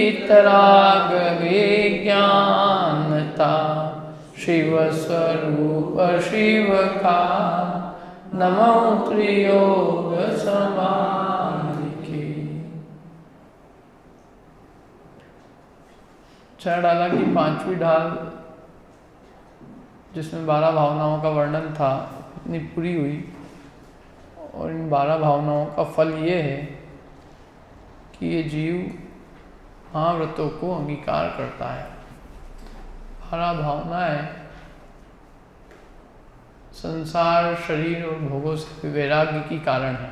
वीतराग विज्ञानता, शिव स्वरूप शिव का नमो त्रियोग समाधि की। छह डाला की पांचवी ढाल जिसमें 12 भावनाओं का वर्णन था, इतनी पूरी हुई। और इन 12 भावनाओं का फल ये है कि ये जीव महाव्रतों को अंगीकार करता है। 12 भावनाएं संसार, शरीर और भोगों से वैराग्य की कारण है।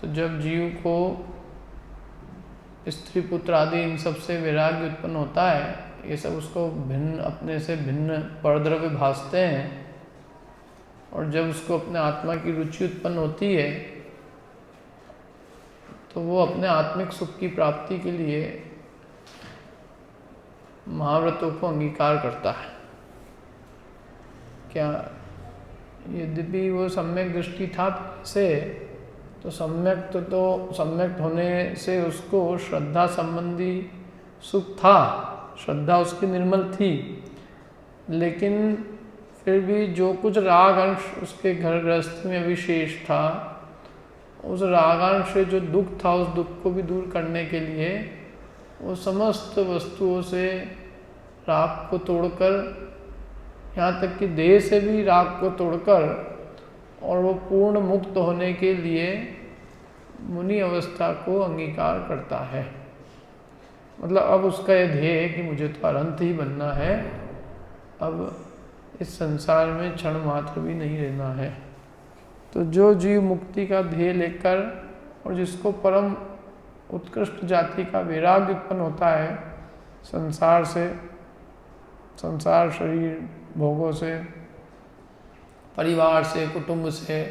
तो जब जीव को स्त्री पुत्र आदि इन सब से वैराग्य उत्पन्न होता है, ये सब उसको भिन्न, अपने से भिन्न परद्रव्य भासते हैं, और जब उसको अपने आत्मा की रुचि उत्पन्न होती है तो वो अपने आत्मिक सुख की प्राप्ति के लिए महाव्रतों को अंगीकार करता है। क्या यद्यपि वो सम्यक दृष्टि था से, तो सम्यक होने से उसको श्रद्धा संबंधी सुख था, श्रद्धा उसकी निर्मल थी, लेकिन फिर भी जो कुछ राग अंश उसके घर गृहस्थी में विशेष था, उस रागांश से जो दुख था, उस दुख को भी दूर करने के लिए वो समस्त वस्तुओं से राग को तोड़कर, यहाँ तक कि देह से भी राग को तोड़कर, और वो पूर्ण मुक्त होने के लिए मुनि अवस्था को अंगीकार करता है। मतलब अब उसका यह ध्येय है कि मुझे तो अनंत ही बनना है, अब इस संसार में क्षण मात्र भी नहीं रहना है। तो जो जीव मुक्ति का ध्येय लेकर और जिसको परम उत्कृष्ट जाति का वैराग्य उत्पन्न होता है संसार से, संसार, शरीर, भोगों से, परिवार से, कुटुंब से,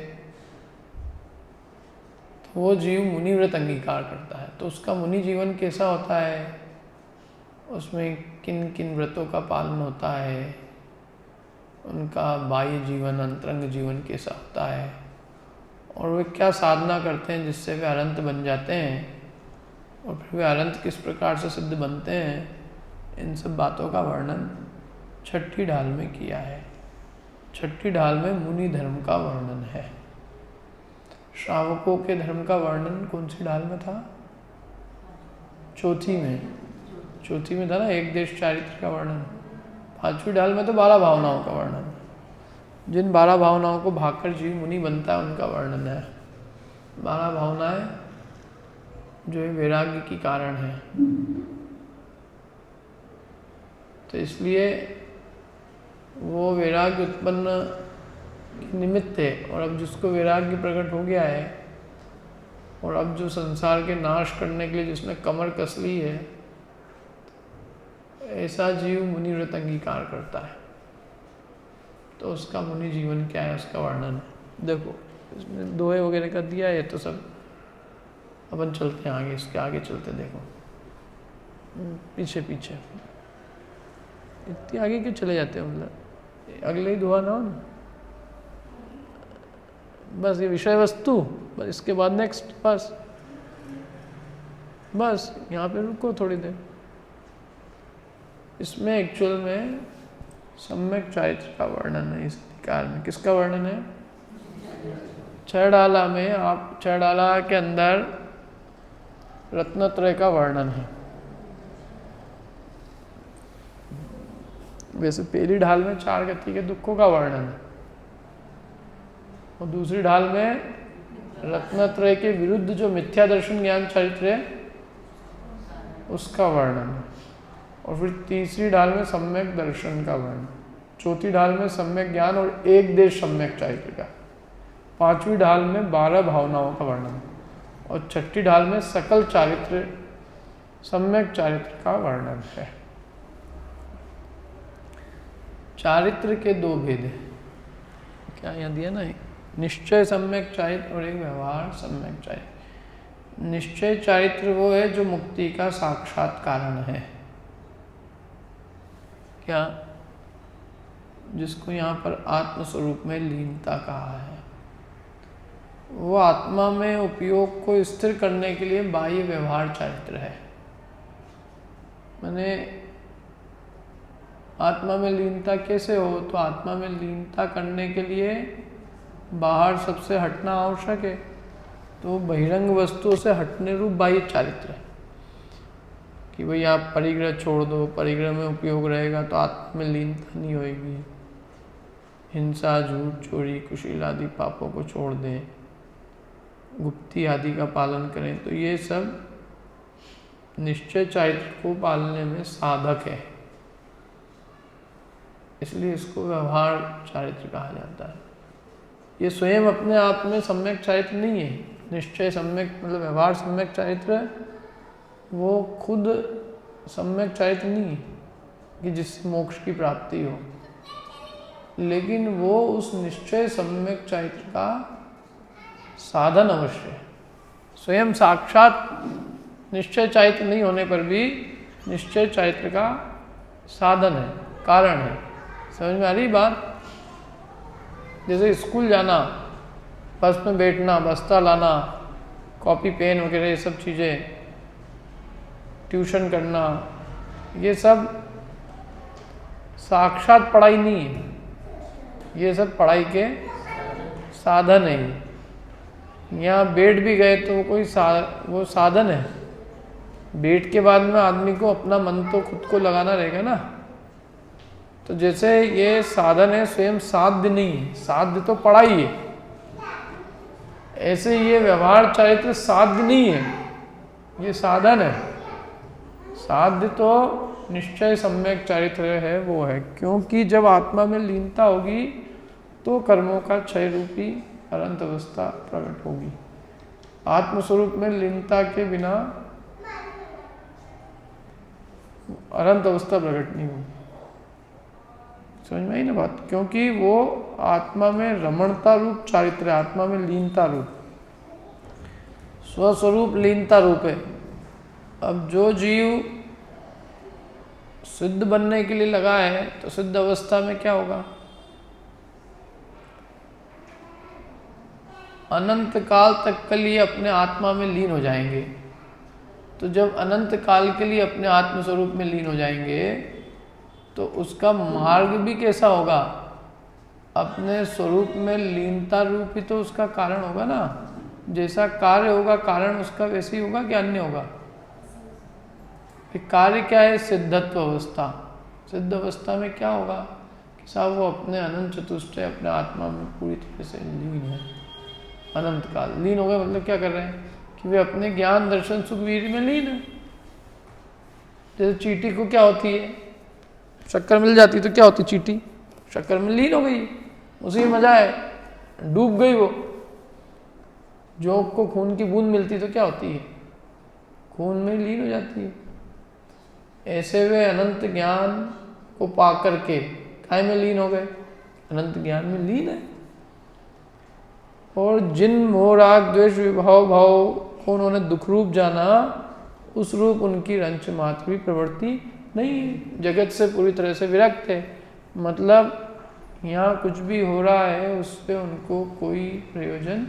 तो वो जीव मुनि व्रत अंगीकार करता है। तो उसका मुनि जीवन कैसा होता है, उसमें किन किन व्रतों का पालन होता है, उनका बाह्य जीवन, अंतरंग जीवन कैसा होता है, और वे क्या साधना करते हैं जिससे वे अनंत बन जाते हैं, और फिर वे अनंत किस प्रकार से सिद्ध बनते हैं, इन सब बातों का वर्णन छठी ढाल में किया है। छठी ढाल में मुनि धर्म का वर्णन है। श्रावकों के धर्म का वर्णन कौन सी ढाल में था? चौथी में था ना, एक देश चारित्र का वर्णन। पांचवी ढाल में तो 12 भावनाओं का वर्णन, जिन 12 भावनाओं को भागकर जीव मुनि बनता है उनका वर्णन है। 12 भावनाएं जो है वैराग्य की कारण है। तो इसलिए वो वैराग्य उत्पन्न निमित्त है, और अब जिसको वैराग्य प्रकट हो गया है, और अब जो संसार के नाश करने के लिए जिसने कमर कस ली है, ऐसा जीव मुनि व्रत अंगीकार करता है। तो उसका मुनि जीवन क्या है, उसका वर्णन है। देखो इसमें दोहे वगैरह का दिया है, तो सब अपन चलते हैं आगे, इसके आगे चलते। देखो पीछे इतनी आगे क्यों चले जाते हैं, मतलब अगले ही दोहा ना हो ना, बस ये विषय वस्तु, बस इसके बाद नेक्स्ट, बस यहाँ पे रुको थोड़ी देर। इसमें एक्चुअल में सम्यक चारित्र का वर्णन है। इस अधिकार में किसका वर्णन है? छह डाला में, आप छह डाला के अंदर रत्नत्रय का वर्णन है। वैसे पहली ढाल में 4 गति के दुखों का वर्णन है, और दूसरी ढाल में रत्नत्रय के विरुद्ध जो मिथ्या दर्शन ज्ञान चरित्र है उसका वर्णन है, और फिर तीसरी ढाल में सम्यक दर्शन का वर्णन, चौथी ढाल में सम्यक ज्ञान और एक देश सम्यक चारित्र का, पांचवी ढाल में 12 भावनाओं का वर्णन, और छठी ढाल में सकल चारित्र, सम्यक चारित्र का वर्णन है। चारित्र के 2 भेद हैं, क्या यहाँ दिया ना, निश्चय सम्यक चारित्र और एक व्यवहार सम्यक चारित्र। निश्चय चारित्र वो है जो मुक्ति का साक्षात कारण है, क्या, जिसको यहाँ पर आत्मस्वरूप में लीनता कहा है। वो आत्मा में उपयोग को स्थिर करने के लिए बाह्य व्यवहार चारित्र है। मैंने आत्मा में लीनता कैसे हो? तो आत्मा में लीनता करने के लिए बाहर सबसे हटना आवश्यक है। तो बहिरंग वस्तुओं से हटने रूप बाह्य चारित्र है कि भाई आप परिग्रह छोड़ दो, परिग्रह में उपयोग रहेगा तो आत्मा में लीनता नहीं होगी। हिंसा, झूठ, चोरी, कुशील आदि पापों को छोड़ दें, गुप्ती आदि का पालन करें, तो ये सब निश्चय चारित्र को पालने में साधक है। इसलिए इसको व्यवहार चारित्र कहा जाता है। ये स्वयं अपने आप में सम्यक चारित्र नहीं है। निश्चय सम्यक मतलब व्यवहार सम्यक चारित्र, वो खुद सम्यक चारित्र नहीं है कि जिससे मोक्ष की प्राप्ति हो, लेकिन वो उस निश्चय सम्यक चारित्र का साधन अवश्य है। स्वयं साक्षात निश्चय चारित्र नहीं होने पर भी निश्चय चारित्र का साधन है, कारण है। समझ में आ रही बात? जैसे स्कूल जाना, बस में बैठना, बस्ता लाना, कॉपी पेन वगैरह ये सब चीज़ें, ट्यूशन करना, ये सब साक्षात पढ़ाई नहीं है, ये सब पढ़ाई के साधन है। यहाँ बैठ भी गए तो वो साधन है। बैठ के बाद में आदमी को अपना मन तो खुद को लगाना रहेगा ना। तो जैसे ये साधन है, स्वयं साध्य नहीं है, साध्य तो पढ़ाई है, ऐसे ये व्यवहार चारित्र साध्य नहीं है, ये साधन है। साध्य तो निश्चय सम्यक चारित्र है, वो है। क्योंकि जब आत्मा में लीनता होगी तो कर्मों का क्षय रूपी अनंत अवस्था प्रकट होगी। आत्मस्वरूप में लीनता के बिना अनंत अवस्था प्रकट नहीं होगी। समझ में आई ना बात? क्योंकि वो आत्मा में रमणता रूप चारित्र है, आत्मा में लीनता रूप, स्वस्वरूप लीनता रूप है। अब जो जीव सिद्ध बनने के लिए लगा है तो सिद्ध अवस्था में क्या होगा? अनंत काल तक के लिए अपने आत्मा में लीन हो जाएंगे। तो जब अनंत काल के लिए अपने आत्म स्वरूप में लीन हो जाएंगे तो उसका मार्ग भी कैसा होगा? अपने स्वरूप में लीनता रूप ही तो उसका कारण होगा ना। जैसा कार्य होगा कारण उसका वैसे ही होगा कि अन्य होगा? कार्य क्या है? सिद्धत्व अवस्था। सिद्ध अवस्था में क्या होगा कि साहब वो अपने अनंत चतुष्टय अपने आत्मा में पूरी तरह से लीन है। अनंत काल लीन हो गए मतलब क्या कर रहे हैं कि वे अपने ज्ञान दर्शन सुख वीर्य में लीन है। जैसे चींटी को क्या होती है? शक्कर मिल जाती तो क्या होती? चींटी शक्कर में लीन हो गई, उसी में मजा है, डूब गई वो। जोंक को खून की बूंद मिलती तो क्या होती है? खून में लीन हो जाती है। ऐसे वे अनंत ज्ञान को पा करके काय में लीन हो गए? अनंत ज्ञान में लीन है। और जिन मोह राग द्वेष विभाव भाव को उन्होंने दुख रूप जाना, उस रूप उनकी रंच मात्र भी प्रवृत्ति नहीं है। जगत से पूरी तरह से विरक्त है। मतलब यहाँ कुछ भी हो रहा है उससे उनको कोई प्रयोजन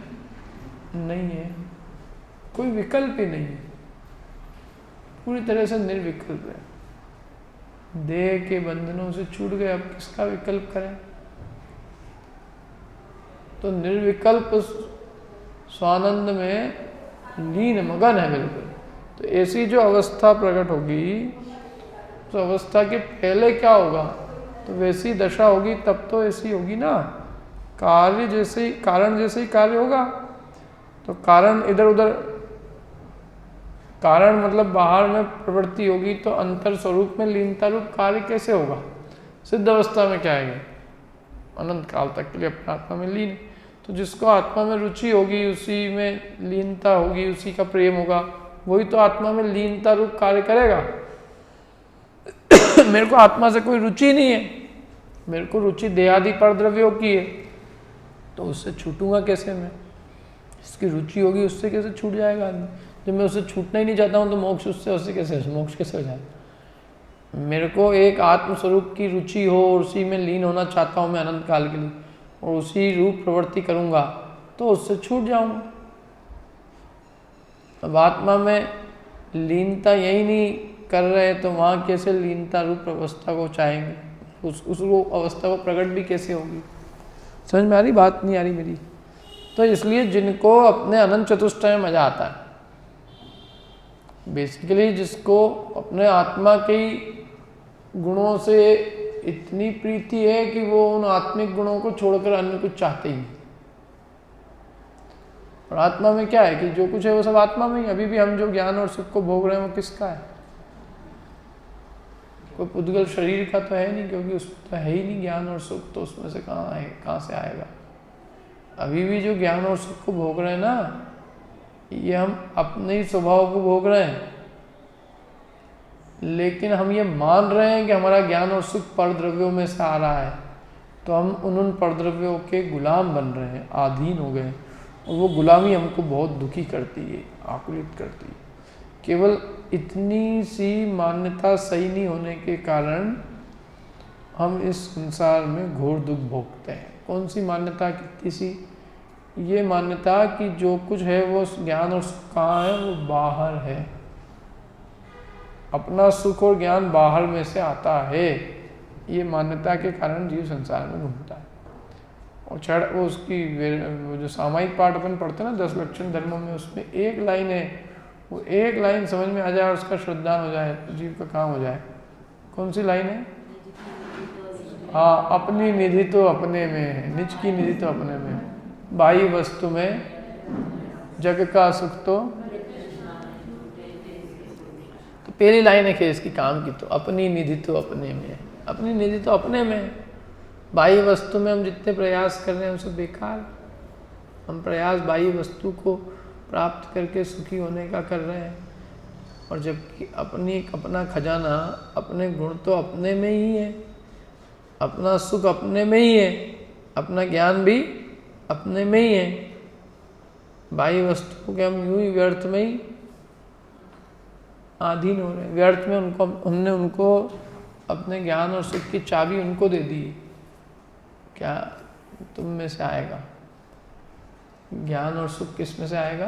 नहीं है, कोई विकल्प ही नहीं है, पूरी तरह से निर्विकल्प है। देह के बंधनों से छूट गए, अब किसका विकल्प करें? तो निर्विकल्प स्वानंद में लीन मगन है बिल्कुल। तो ऐसी जो अवस्था प्रकट होगी, तो अवस्था के पहले क्या होगा? तो वैसी दशा होगी, तब तो ऐसी होगी ना। कार्य जैसे ही कारण जैसे ही कार्य होगा, तो कारण इधर उधर, कारण मतलब बाहर में प्रवृत्ति होगी, तो अंतर स्वरूप में लीनता रूप कार्य कैसे होगा? सिद्ध अवस्था में क्या आएगा? अनंत काल तक के लिए अपने आत्मा में लीन। तो जिसको आत्मा में रुचि होगी उसी में लीनता होगी, उसी का प्रेम होगा, वही तो आत्मा में लीनता रूप कार्य करेगा। मेरे को आत्मा से कोई रुचि नहीं है, मेरे को रुचि देहादि पर द्रव्यों की है, तो उससे छूटूंगा कैसे मैं? जिसकी रुचि होगी उससे कैसे छूट जाएगा आदमी? जब मैं उससे छूटना ही नहीं चाहता हूँ तो मोक्ष उससे कैसे मोक्ष कैसे हो जाए? मेरे को एक आत्मस्वरूप की रुचि हो और उसी में लीन होना चाहता हूँ मैं अनंत काल के लिए, और उसी रूप प्रवृत्ति करूँगा तो उससे छूट जाऊँगा। अब आत्मा में लीनता यही नहीं कर रहे हैं तो वहाँ कैसे लीनता रूप अवस्था को चाहेंगे, उस अवस्था को प्रकट भी कैसे होगी। समझ में आ रही बात, नहीं आ रही मेरी? तो इसलिए जिनको अपने अनंत चतुष्टय में मजा आता है, बेसिकली जिसको अपने आत्मा के गुणों से इतनी प्रीति है कि वो उन आत्मिक गुणों को छोड़कर अन्य कुछ चाहते ही नहीं। और आत्मा में क्या है कि जो कुछ है वो सब आत्मा में ही। अभी भी हम जो ज्ञान और सुख को भोग रहे हैं वो किसका है? कोई पुद्गल शरीर का तो है नहीं, क्योंकि उसमें तो है ही नहीं ज्ञान और सुख, तो उसमें से कहाँ से आएगा? अभी भी जो ज्ञान और सुख को भोग रहे हैं ना, ये हम अपने ही स्वभाव को भोग रहे हैं, लेकिन हम ये मान रहे हैं कि हमारा ज्ञान और सुख परद्रव्यों में से आ रहा है, तो हम उन परद्रव्यों के गुलाम बन रहे हैं, अधीन हो गए। और वो गुलामी हमको बहुत दुखी करती है, आकुलित करती है। केवल इतनी सी मान्यता सही नहीं होने के कारण हम इस संसार में घोर दुख भोगते हैं। कौन सी मान्यता? कितनी सी? ये मान्यता कि जो कुछ है वो ज्ञान और सुख कहाँ है, वो बाहर है। अपना सुख और ज्ञान बाहर में से आता है, ये मान्यता के कारण जीव संसार में घूमता है। और वो उसकी वो जो सामायिक पाठ अपन पढ़ते हैं ना 10 लक्षण धर्मों में, उसमें एक लाइन है, वो एक लाइन समझ में आ जाए और उसका श्रद्धान हो जाए तो जीव का काम हो जाए। कौन सी लाइन है? हाँ, अपनी निधि तो अपने में है, निज की निधि तो अपने में है, बाह्य वस्तु में जग का सुख तो पहली लाइन है कि इसकी काम की, तो अपनी निधि तो अपने में है। अपनी निधि तो अपने में है, बाह्य वस्तु में हम जितने प्रयास कर रहे हैं उसे बेकार। हम प्रयास बाह्य वस्तु को प्राप्त करके सुखी होने का कर रहे हैं, और जबकि अपना खजाना, अपने गुण तो अपने में ही है, अपना सुख अपने में ही है, अपना ज्ञान भी अपने में ही है। बाह्य वस्तुओं के हम यूं ही व्यर्थ में ही अधीन हो रहे हैं। व्यर्थ में हमने उनको अपने ज्ञान और सुख की चाबी उनको दे दी। क्या तुम में से आएगा? ज्ञान और सुख किस में से आएगा?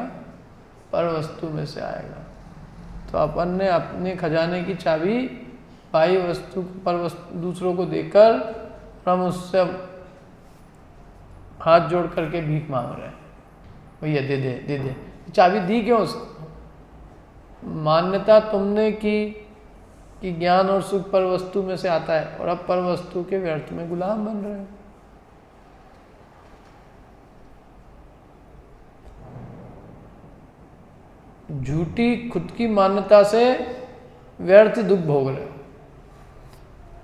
पर वस्तु में से आएगा। तो अपन ने अपने खजाने की चाबी बाह्य वस्तु पर वस्तु दूसरों को देकर हम उससे हाथ जोड़ करके भीख मांग रहे हैं, भैया दे दे दे दे। चाबी दी क्यों उसको? मान्यता तुमने की कि ज्ञान और सुख पर वस्तु में से आता है, और अब पर वस्तु के व्यर्थ में गुलाम बन रहे हैं। झूठी खुद की मान्यता से व्यर्थ दुख भोग रहे हो।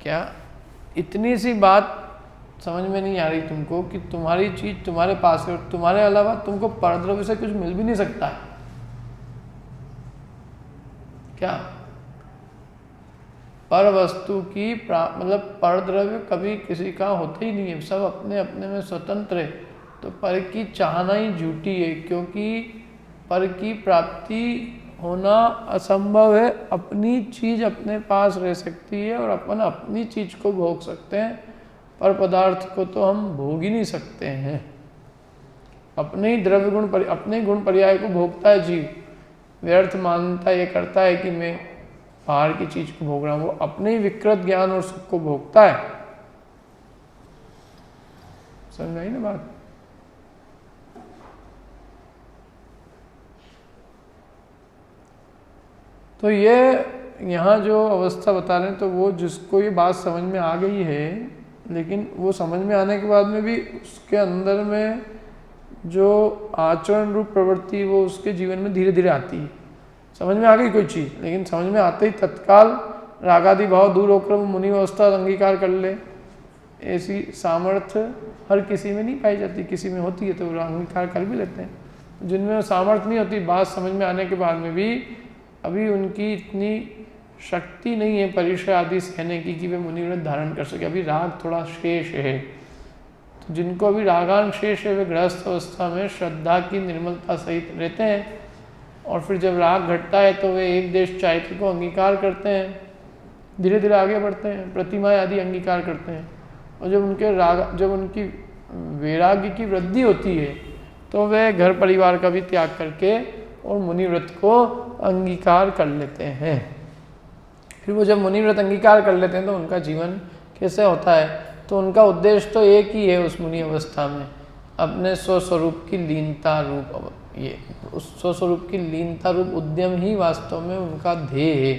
क्या इतनी सी बात समझ में नहीं आ रही तुमको कि तुम्हारी चीज तुम्हारे पास है और तुम्हारे अलावा तुमको परद्रव्य से कुछ मिल भी नहीं सकता है? क्या पर वस्तु की मतलब परद्रव्य कभी किसी का होता ही नहीं है, सब अपने अपने में स्वतंत्र है। तो पर की चाहना ही झूठी है, क्योंकि पर की प्राप्ति होना असंभव है। अपनी चीज अपने पास रह सकती है और अपन अपनी चीज को भोग सकते हैं, पर पदार्थ को तो हम भोग ही नहीं सकते हैं। अपने ही द्रव्य गुण अपने गुण पर्याय को भोगता है जीव। व्यर्थ मानता ये करता है कि मैं बाहर की चीज को भोग रहा हूं, वो अपने ही विकृत ज्ञान और सुख को भोगता है। समझ आई ना बात? तो ये यहाँ जो अवस्था बता रहे हैं, तो वो जिसको ये बात समझ में आ गई है, लेकिन वो समझ में आने के बाद में भी उसके अंदर में जो आचरण रूप प्रवृत्ति वो उसके जीवन में धीरे धीरे आती है। समझ में आ गई कोई चीज़, लेकिन समझ में आते ही तत्काल रागादि भाव दूर होकर वो मुनि अवस्था अंगीकार कर ले, ऐसी सामर्थ्य हर किसी में नहीं पाई जाती। किसी में होती है तो वो अंगीकार कर भी लेते हैं। जिनमें सामर्थ्य नहीं होती, बात समझ में आने के बाद में भी अभी उनकी इतनी शक्ति नहीं है परिश्रय आदि सहने की कि वे मुनिव्रत धारण कर सके। अभी राग थोड़ा शेष है, तो जिनको अभी रागान शेष है वे गृहस्थ अवस्था में श्रद्धा की निर्मलता सहित रहते हैं, और फिर जब राग घटता है तो वे एक देश चारित्र को अंगीकार करते हैं, धीरे धीरे आगे बढ़ते हैं, प्रतिमाएं आदि अंगीकार करते हैं। और जब उनकी वैराग्य की वृद्धि होती है तो वे घर परिवार का भी त्याग करके और मुनिव्रत को अंगीकार कर लेते हैं। फिर वो जब मुनि व्रत अंगीकार कर लेते हैं तो उनका जीवन कैसे होता है, तो उनका उद्देश्य तो एक ही है उस मुनि अवस्था में, अपने स्वस्वरूप की लीनता रूप, ये उस स्वस्वरूप की लीनता रूप उद्यम ही वास्तव में उनका ध्येय है,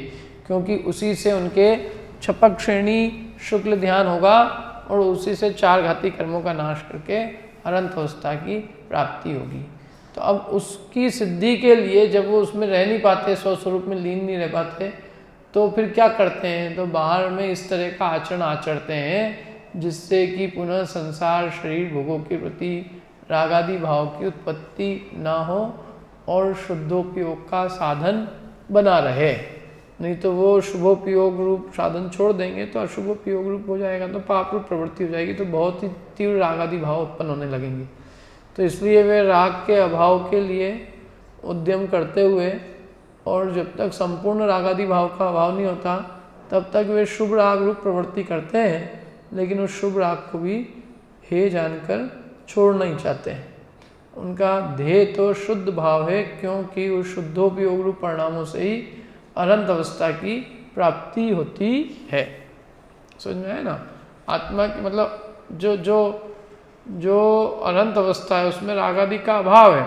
क्योंकि उसी से उनके छपक श्रेणी शुक्ल ध्यान होगा और उसी से 4 घाती कर्मों का नाश करके अनंत अवस्था की प्राप्ति होगी। तो अब उसकी सिद्धि के लिए जब वो उसमें रह नहीं पाते, स्वस्वरूप में लीन नहीं रह पाते, तो फिर क्या करते हैं, तो बाहर में इस तरह का आचरण आचरते हैं जिससे कि पुनः संसार शरीर भोगों के प्रति रागादि भाव की उत्पत्ति ना हो और शुद्धोपयोग का साधन बना रहे। नहीं तो वो शुभोपयोग रूप साधन छोड़ देंगे तो अशुभोपयोग रूप हो जाएगा, तो पाप रूप प्रवृत्ति हो जाएगी, तो बहुत ही तीव्र रागादि भाव उत्पन्न होने लगेंगे। तो इसलिए वे राग के अभाव के लिए उद्यम करते हुए, और जब तक संपूर्ण रागादि भाव का अभाव नहीं होता तब तक वे शुभ राग रूप प्रवृत्ति करते हैं, लेकिन उस शुभ राग को भी हे जानकर छोड़ नहीं चाहते। उनका ध्येय तो शुद्ध भाव है, क्योंकि उस शुद्धोपयोग रूप परिणामों से ही अनंत अवस्था की प्राप्ति होती है। समझ में है ना? आत्मा की मतलब जो जो जो अनंत अवस्था है उसमें रागादि का अभाव है,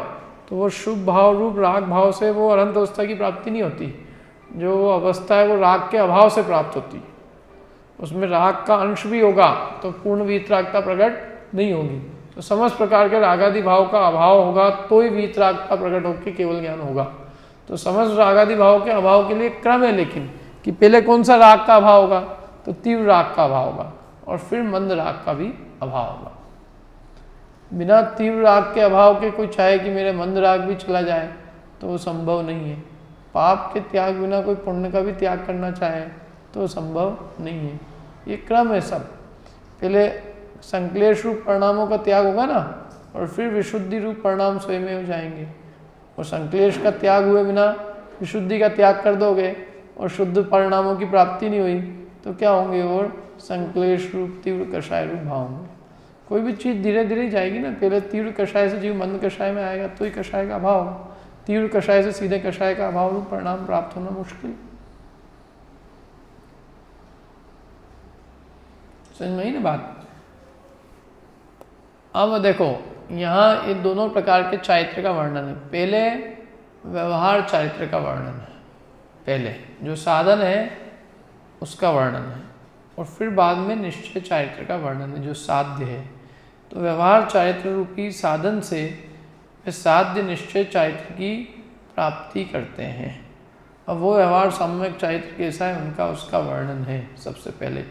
तो वो शुभ भाव रूप राग भाव से वो अनंत अवस्था की प्राप्ति नहीं होती। जो वो अवस्था है वो राग के अभाव से प्राप्त होती, उसमें राग का अंश भी होगा तो पूर्ण वीतरागता प्रकट नहीं होगी। तो समस्त प्रकार के रागादि भाव का अभाव होगा तो ही वीतरागता प्रकट होकर केवल ज्ञान होगा। तो समस्त रागादि भाव के अभाव के लिए क्रम है, लेकिन कि पहले कौन सा राग का अभाव होगा, तो तीव्र राग का अभाव होगा, और फिर मंद राग का भी अभाव होगा। बिना तीव्र राग के अभाव के कोई चाहे कि मेरे मंद राग भी चला जाए तो वो संभव नहीं है। पाप के त्याग बिना कोई पुण्य का भी त्याग करना चाहे तो संभव नहीं है। ये क्रम है सब, पहले संक्लेश रूप परिणामों का त्याग होगा ना, और फिर विशुद्धि रूप परिणाम स्वयं में हो जाएंगे। और संक्लेश का त्याग हुए बिना विशुद्धि का त्याग कर दोगे और शुद्ध परिणामों की प्राप्ति नहीं हुई तो क्या होंगे, और संक्लेश रूप तीव्र कषाय रूप भाव होंगे। कोई भी चीज़ धीरे धीरे जाएगी ना, पहले तीव्र कषाय से जीव मंद कषाय में आएगा तो ही कषाय का अभाव, तीव्र कषाय से सीधे कषाय का अभाव रूप परिणाम प्राप्त होना मुश्किल। समझ में आई ना बात? अब देखो यहाँ ये दोनों प्रकार के चारित्र का वर्णन है। पहले व्यवहार चारित्र का वर्णन है, पहले जो साधन है उसका वर्णन है, और फिर बाद में निश्चय चारित्र का वर्णन है जो साध्य है। तो व्यवहार चारित्र रूपी साधन से वे साध्य निश्चय चारित्र की प्राप्ति करते हैं। अब वो व्यवहार सम्यक चारित्र कैसा है उनका उसका वर्णन है सबसे पहले।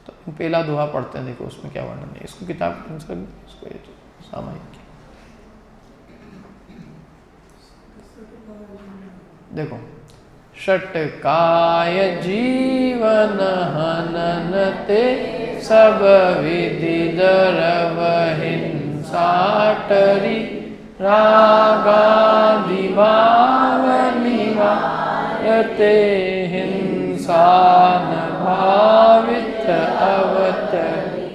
तो पहला दोहा पढ़ते हैं, देखो उसमें क्या वर्णन है। इसको किताब इसको ये सामायिक देखो, षटकाय जीवन हननते सब विधि दरव हिंसाटरी रागादि भाव निवारते हिंसा न भावित अवतरी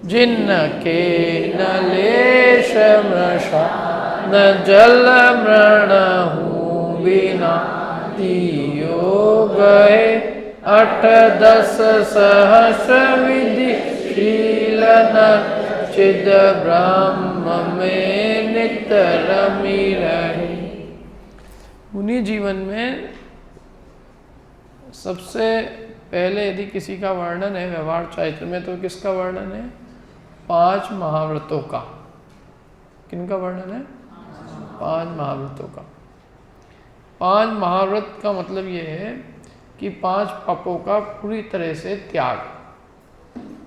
जिनके न लेश मृषा न जल मृणहु बिना दियो गए 8-10 सहस्र विधि शीलन चिद ब्रह्म में नित्य रमी रहे। मुनि जीवन में सबसे पहले यदि किसी का वर्णन है व्यवहार चारित्र में, तो किसका वर्णन है? 5 महाव्रतों का। किनका वर्णन है? 5 महाव्रतों का। 5 महाव्रत का मतलब ये है कि 5 पापों का पूरी तरह से त्याग।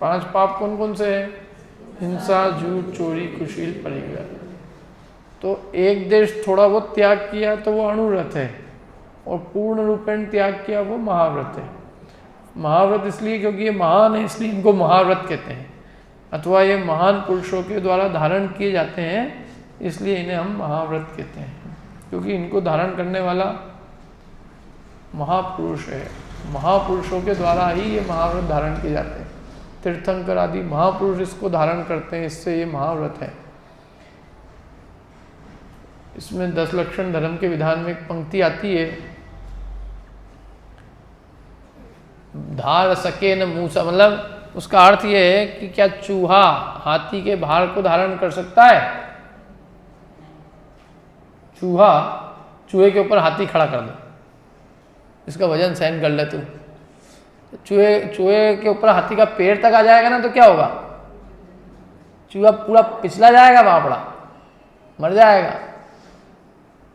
5 पाप कौन कौन से हैं? हिंसा, झूठ, चोरी, कुशील, परिग्रह। तो एक देश थोड़ा बहुत त्याग किया तो वो अणुव्रत है, और पूर्ण रूपेण त्याग किया वो महाव्रत है। महाव्रत इसलिए क्योंकि ये महान है, इसलिए इनको महाव्रत कहते हैं, अथवा ये महान पुरुषों के द्वारा धारण किए जाते हैं इसलिए इन्हें हम महाव्रत कहते हैं, क्योंकि इनको धारण करने वाला महापुरुष है। महापुरुषों के द्वारा ही ये महाव्रत धारण किए जाते हैं। तीर्थंकर आदि महापुरुष इसको धारण करते हैं, इससे ये महाव्रत है। इसमें 10 लक्षण धर्म के विधान में एक पंक्ति आती है धार सके न मूसा, मतलब उसका अर्थ ये है कि क्या चूहा हाथी के भार को धारण कर सकता है? चूहे के ऊपर हाथी खड़ा कर दो, इसका वजन सहन कर ले तू, चूहे के ऊपर हाथी का पैर तक आ जाएगा ना, तो क्या होगा? चूहा पूरा पिछला जाएगा, बापड़ा मर जाएगा।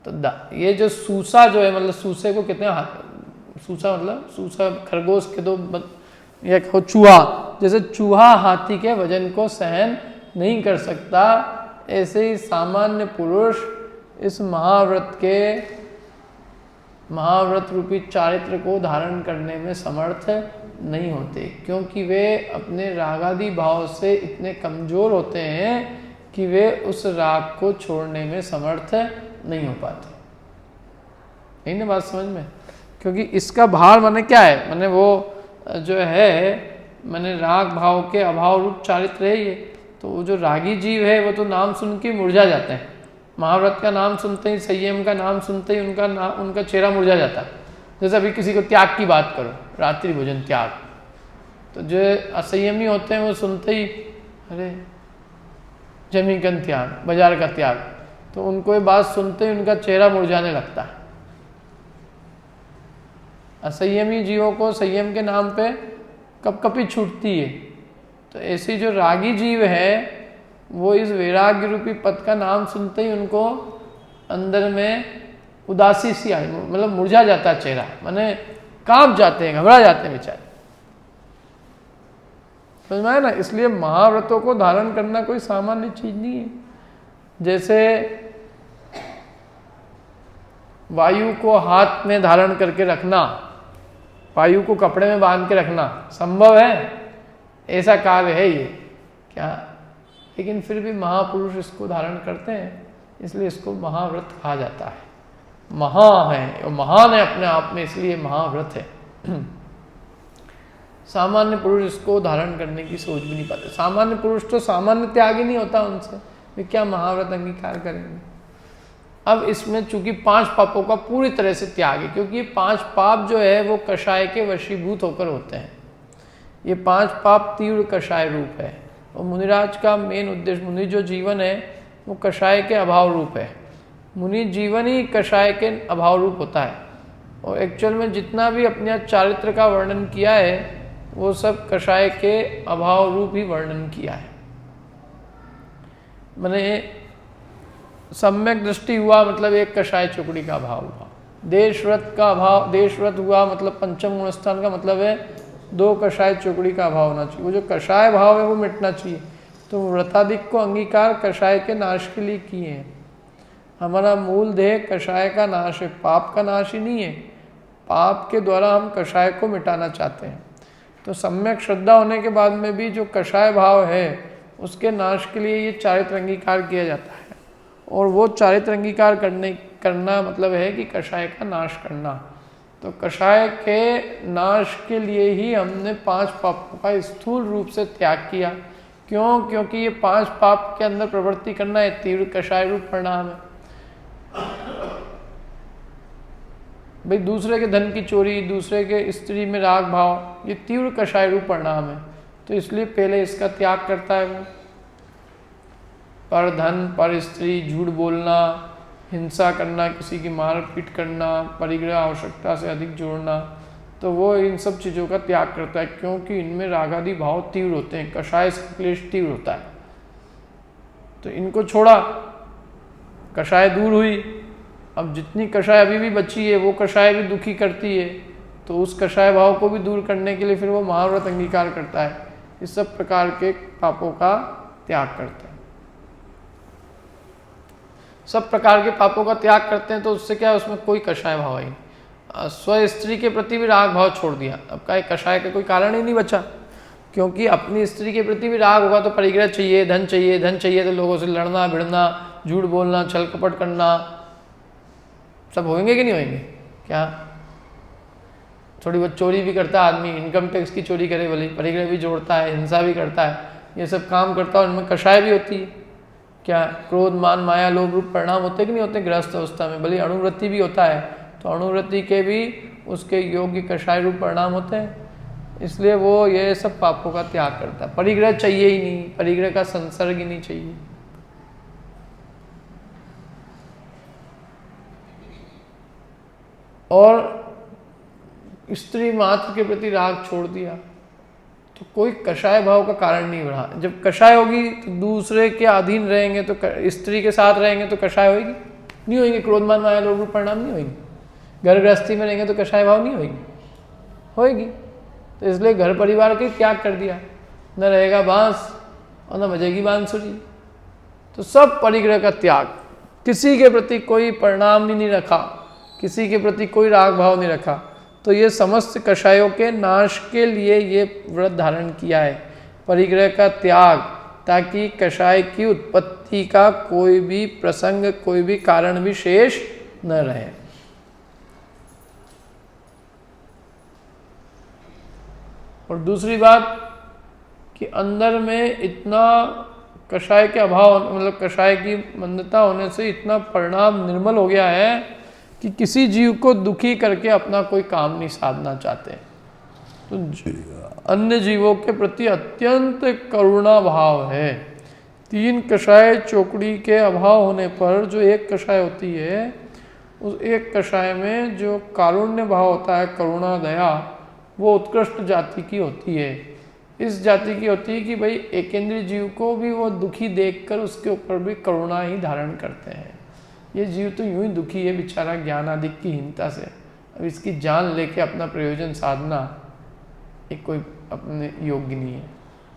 तो ये जो सूसा जो है, मतलब सूसे को कितने सूसा, मतलब सूसा खरगोश के दो, या कहो चूहा, जैसे चूहा हाथी के वजन को सहन नहीं कर सकता, ऐसे ही सामान्य पुरुष इस महाव्रत रूपी चारित्र को धारण करने में समर्थ नहीं होते, क्योंकि वे अपने रागादि भाव से इतने कमजोर होते हैं कि वे उस राग को छोड़ने में समर्थ नहीं हो पाते। यही ना बात समझ में? क्योंकि इसका भार माने क्या है? माने वो जो है, माने राग भाव के अभाव रूप चारित्र है ये। तो वो जो रागी जीव है वो तो नाम सुन के मुरझा जाते हैं, महाव्रत का नाम सुनते ही, संयम का नाम सुनते ही उनका चेहरा मुरझा जाता है। जैसे अभी किसी को त्याग की बात करो, रात्रि भोजन त्याग, तो जो असंयमी होते हैं वो सुनते ही अरे जमीकन त्याग, बाजार का त्याग, तो उनको ये बात सुनते ही उनका चेहरा मुरझाने लगता है। असंयमी जीवों को संयम के नाम पे कपकपी छूटती है। तो ऐसी जो रागी जीव है वो इस वैराग्य रूपी पद का नाम सुनते ही उनको अंदर में उदासी सी आई, मतलब मुरझा जाता है चेहरा, माने कांप जाते हैं, घबरा जाते हैं बेचारे। समझ में आया ना? इसलिए महाव्रतों को धारण करना कोई सामान्य चीज नहीं है। जैसे वायु को हाथ में धारण करके रखना, वायु को कपड़े में बांध के रखना संभव है? ऐसा कार्य है ये क्या? लेकिन फिर भी महापुरुष इसको धारण करते हैं, इसलिए इसको महाव्रत कहा जाता है। महा है और महान है अपने आप में, इसलिए महाव्रत है। सामान्य पुरुष इसको धारण करने की सोच भी नहीं पाते। सामान्य पुरुष तो सामान्य त्याग ही नहीं होता उनसे, वे क्या महाव्रत अंगीकार करेंगे? अब इसमें चूंकि 5 पापों का पूरी तरह से त्याग है, क्योंकि ये 5 पाप जो है वो कषाय के वशीभूत होकर होते हैं। ये 5 पाप तीव्र कषाय रूप है, और मुनिराज का मेन उद्देश्य, मुनि जो जीवन है वो कषाय के अभाव रूप है। मुनि जीवन ही कषाय के अभाव रूप होता है, और एक्चुअल में जितना भी अपने चारित्र का वर्णन किया है वो सब कषाय के अभाव रूप ही वर्णन किया है। मैंने सम्यक दृष्टि हुआ मतलब एक कषाय चुकड़ी का अभाव हुआ, देशव्रत का अभाव, देशव्रत हुआ मतलब पंचम गुणस्थान का मतलब है 2 कषाय चुकड़ी का अभाव होना चाहिए। वो जो कषाय भाव है वो मिटना चाहिए। तो व्रतादिक को अंगीकार कषाय के नाश के लिए किए हैं। हमारा मूल ध्येय कषाय का नाश है, पाप का नाश ही नहीं है। पाप के द्वारा हम कषाय को मिटाना चाहते हैं। तो सम्यक श्रद्धा होने के बाद में भी जो कषाय भाव है उसके नाश के लिए ये चारित्र अंगीकार किया जाता है, और वो चारित्र अंगीकार करना मतलब है कि कषाय का नाश करना। तो कषाय के नाश के लिए ही हमने 5 पापों का स्थूल रूप से त्याग किया। क्यों? क्योंकि ये 5 पाप के अंदर प्रवृत्ति करना है, तीव्र कषाय रूप परिणाम है। भाई दूसरे के धन की चोरी, दूसरे के स्त्री में राग भाव, ये तीव्र कषाय रूप परिणाम है। तो इसलिए पहले इसका त्याग करता है वो। पर धन, पर स्त्री, झूठ बोलना, हिंसा करना, किसी की मारपीट करना, परिग्रह आवश्यकता से अधिक जोड़ना, तो वो इन सब चीज़ों का त्याग करता है, क्योंकि इनमें रागादि भाव तीव्र होते हैं, कषाय से क्लेश तीव्र होता है। तो इनको छोड़ा, कषाय दूर हुई। अब जितनी कषाय अभी भी बची है वो कषाय भी दुखी करती है, तो उस कषाय भाव को भी दूर करने के लिए फिर वो महाव्रत अंगीकार करता है। इस सब प्रकार के पापों का त्याग करता है। सब प्रकार के पापों का त्याग करते हैं तो उससे क्या है, उसमें कोई कषाय भाव ही नहीं। स्व स्त्री के प्रति भी राग भाव छोड़ दिया, अब का कषाय का कोई कारण ही नहीं बचा, क्योंकि अपनी स्त्री के प्रति भी राग होगा तो परिग्रह चाहिए, धन चाहिए, धन चाहिए तो लोगों से लड़ना भिड़ना, झूठ बोलना, छल कपट करना, सब होंगे कि नहीं होंगे? क्या थोड़ी बहुत चोरी भी करता है आदमी, इनकम टैक्स की चोरी करे भले, परिग्रह भी जोड़ता है, हिंसा भी करता है, ये सब काम करता है, उनमें कषाय भी होती है। क्या क्रोध, मान, माया, लोभ रूप परिणाम होते कि नहीं होते गृहस्थ अवस्था में? भले अणुवृत्ति भी होता है, तो अणुवृत्ति के भी उसके योग्य कषाय रूप परिणाम होते हैं। इसलिए वो ये सब पापों का त्याग करता है। परिग्रह चाहिए ही नहीं, परिग्रह का संसर्ग ही नहीं चाहिए। और स्त्री मात्र के प्रति राग छोड़ दिया तो कोई कषाय भाव का कारण नहीं बढ़ा। जब कषाय होगी तो दूसरे के अधीन रहेंगे, तो स्त्री के साथ रहेंगे तो कषाय होगी नहीं होगी, क्रोधमान माया लोभ रूप परिणाम नहीं होगी। घर गृहस्थी में रहेंगे तो कषाय भाव नहीं होगी, होगी। तो इसलिए घर परिवार के त्याग कर दिया, न रहेगा बांस और न बजेगी बांसुरी। तो सब परिग्रह का त्याग, किसी के प्रति कोई परिणाम नहीं रखा, किसी के प्रति कोई राग भाव नहीं रखा। तो ये समस्त कषायों के नाश के लिए ये व्रत धारण किया है, परिग्रह का त्याग, ताकि कषाय की उत्पत्ति का कोई भी प्रसंग, कोई भी कारण भी शेष न रहे। और दूसरी बात कि अंदर में इतना कषाय के अभाव, मतलब कषाय की मंदता होने से इतना परिणाम निर्मल हो गया है कि किसी जीव को दुखी करके अपना कोई काम नहीं साधना चाहते। तो अन्य जीवों के प्रति अत्यंत करुणा भाव है। 3 कषाय चौकड़ी के अभाव होने पर जो एक कषाय होती है, उस एक कषाय में जो कारुण्य भाव होता है, करुणा दया, वो उत्कृष्ट जाति की होती है। इस जाति की होती है कि भाई एकेंद्रीय जीव को भी वो दुखी देखकर उसके ऊपर भी करुणा ही धारण करते हैं। ये जीव तो यूं ही दुखी है बेचारा ज्ञान आदि की हीनता से, अब इसकी जान लेके अपना प्रयोजन साधना एक कोई अपने योग्य नहीं है।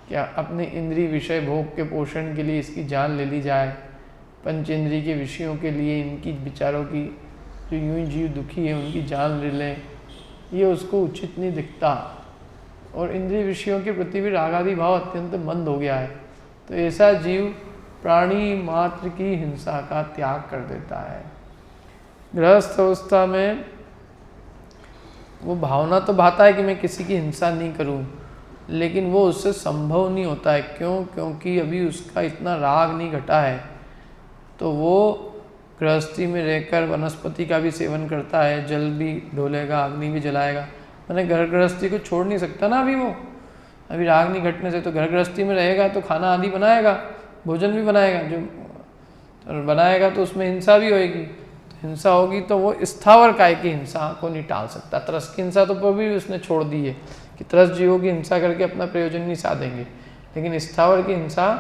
क्या अपने इंद्रिय विषय भोग के पोषण के लिए इसकी जान ले ली जाए, पंचेंद्रिय के विषयों के लिए इनकी विचारों की, जो यूं ही जीव दुखी है उनकी जान ले लें, ये उसको उचित नहीं दिखता। और इंद्रिय विषयों के प्रति भी रागादि भाव अत्यंत मंद हो गया है। तो ऐसा जीव प्राणी मात्र की हिंसा का त्याग कर देता है। गृहस्थ अवस्था में वो भावना तो भाता है कि मैं किसी की हिंसा नहीं करूं, लेकिन वो उससे संभव नहीं होता है। क्यों? क्योंकि अभी उसका इतना राग नहीं घटा है। तो वो गृहस्थी में रहकर वनस्पति का भी सेवन करता है, जल भी ढोलेगा, अग्नि भी जलाएगा। मैंने घर गृहस्थी को छोड़ नहीं सकता ना अभी, वो अभी राग नहीं घटने से। तो घर गृहस्थी में रहेगा तो खाना आदि बनाएगा, भोजन भी बनाएगा, जो बनाएगा तो उसमें हिंसा भी होगी। तो हिंसा होगी तो वो स्थावर काय की हिंसा को नहीं टाल सकता। तरस की हिंसा तो भी उसने छोड़ दी है कि तरस जीवों की हिंसा करके अपना प्रयोजन नहीं साधेंगे, लेकिन स्थावर की हिंसा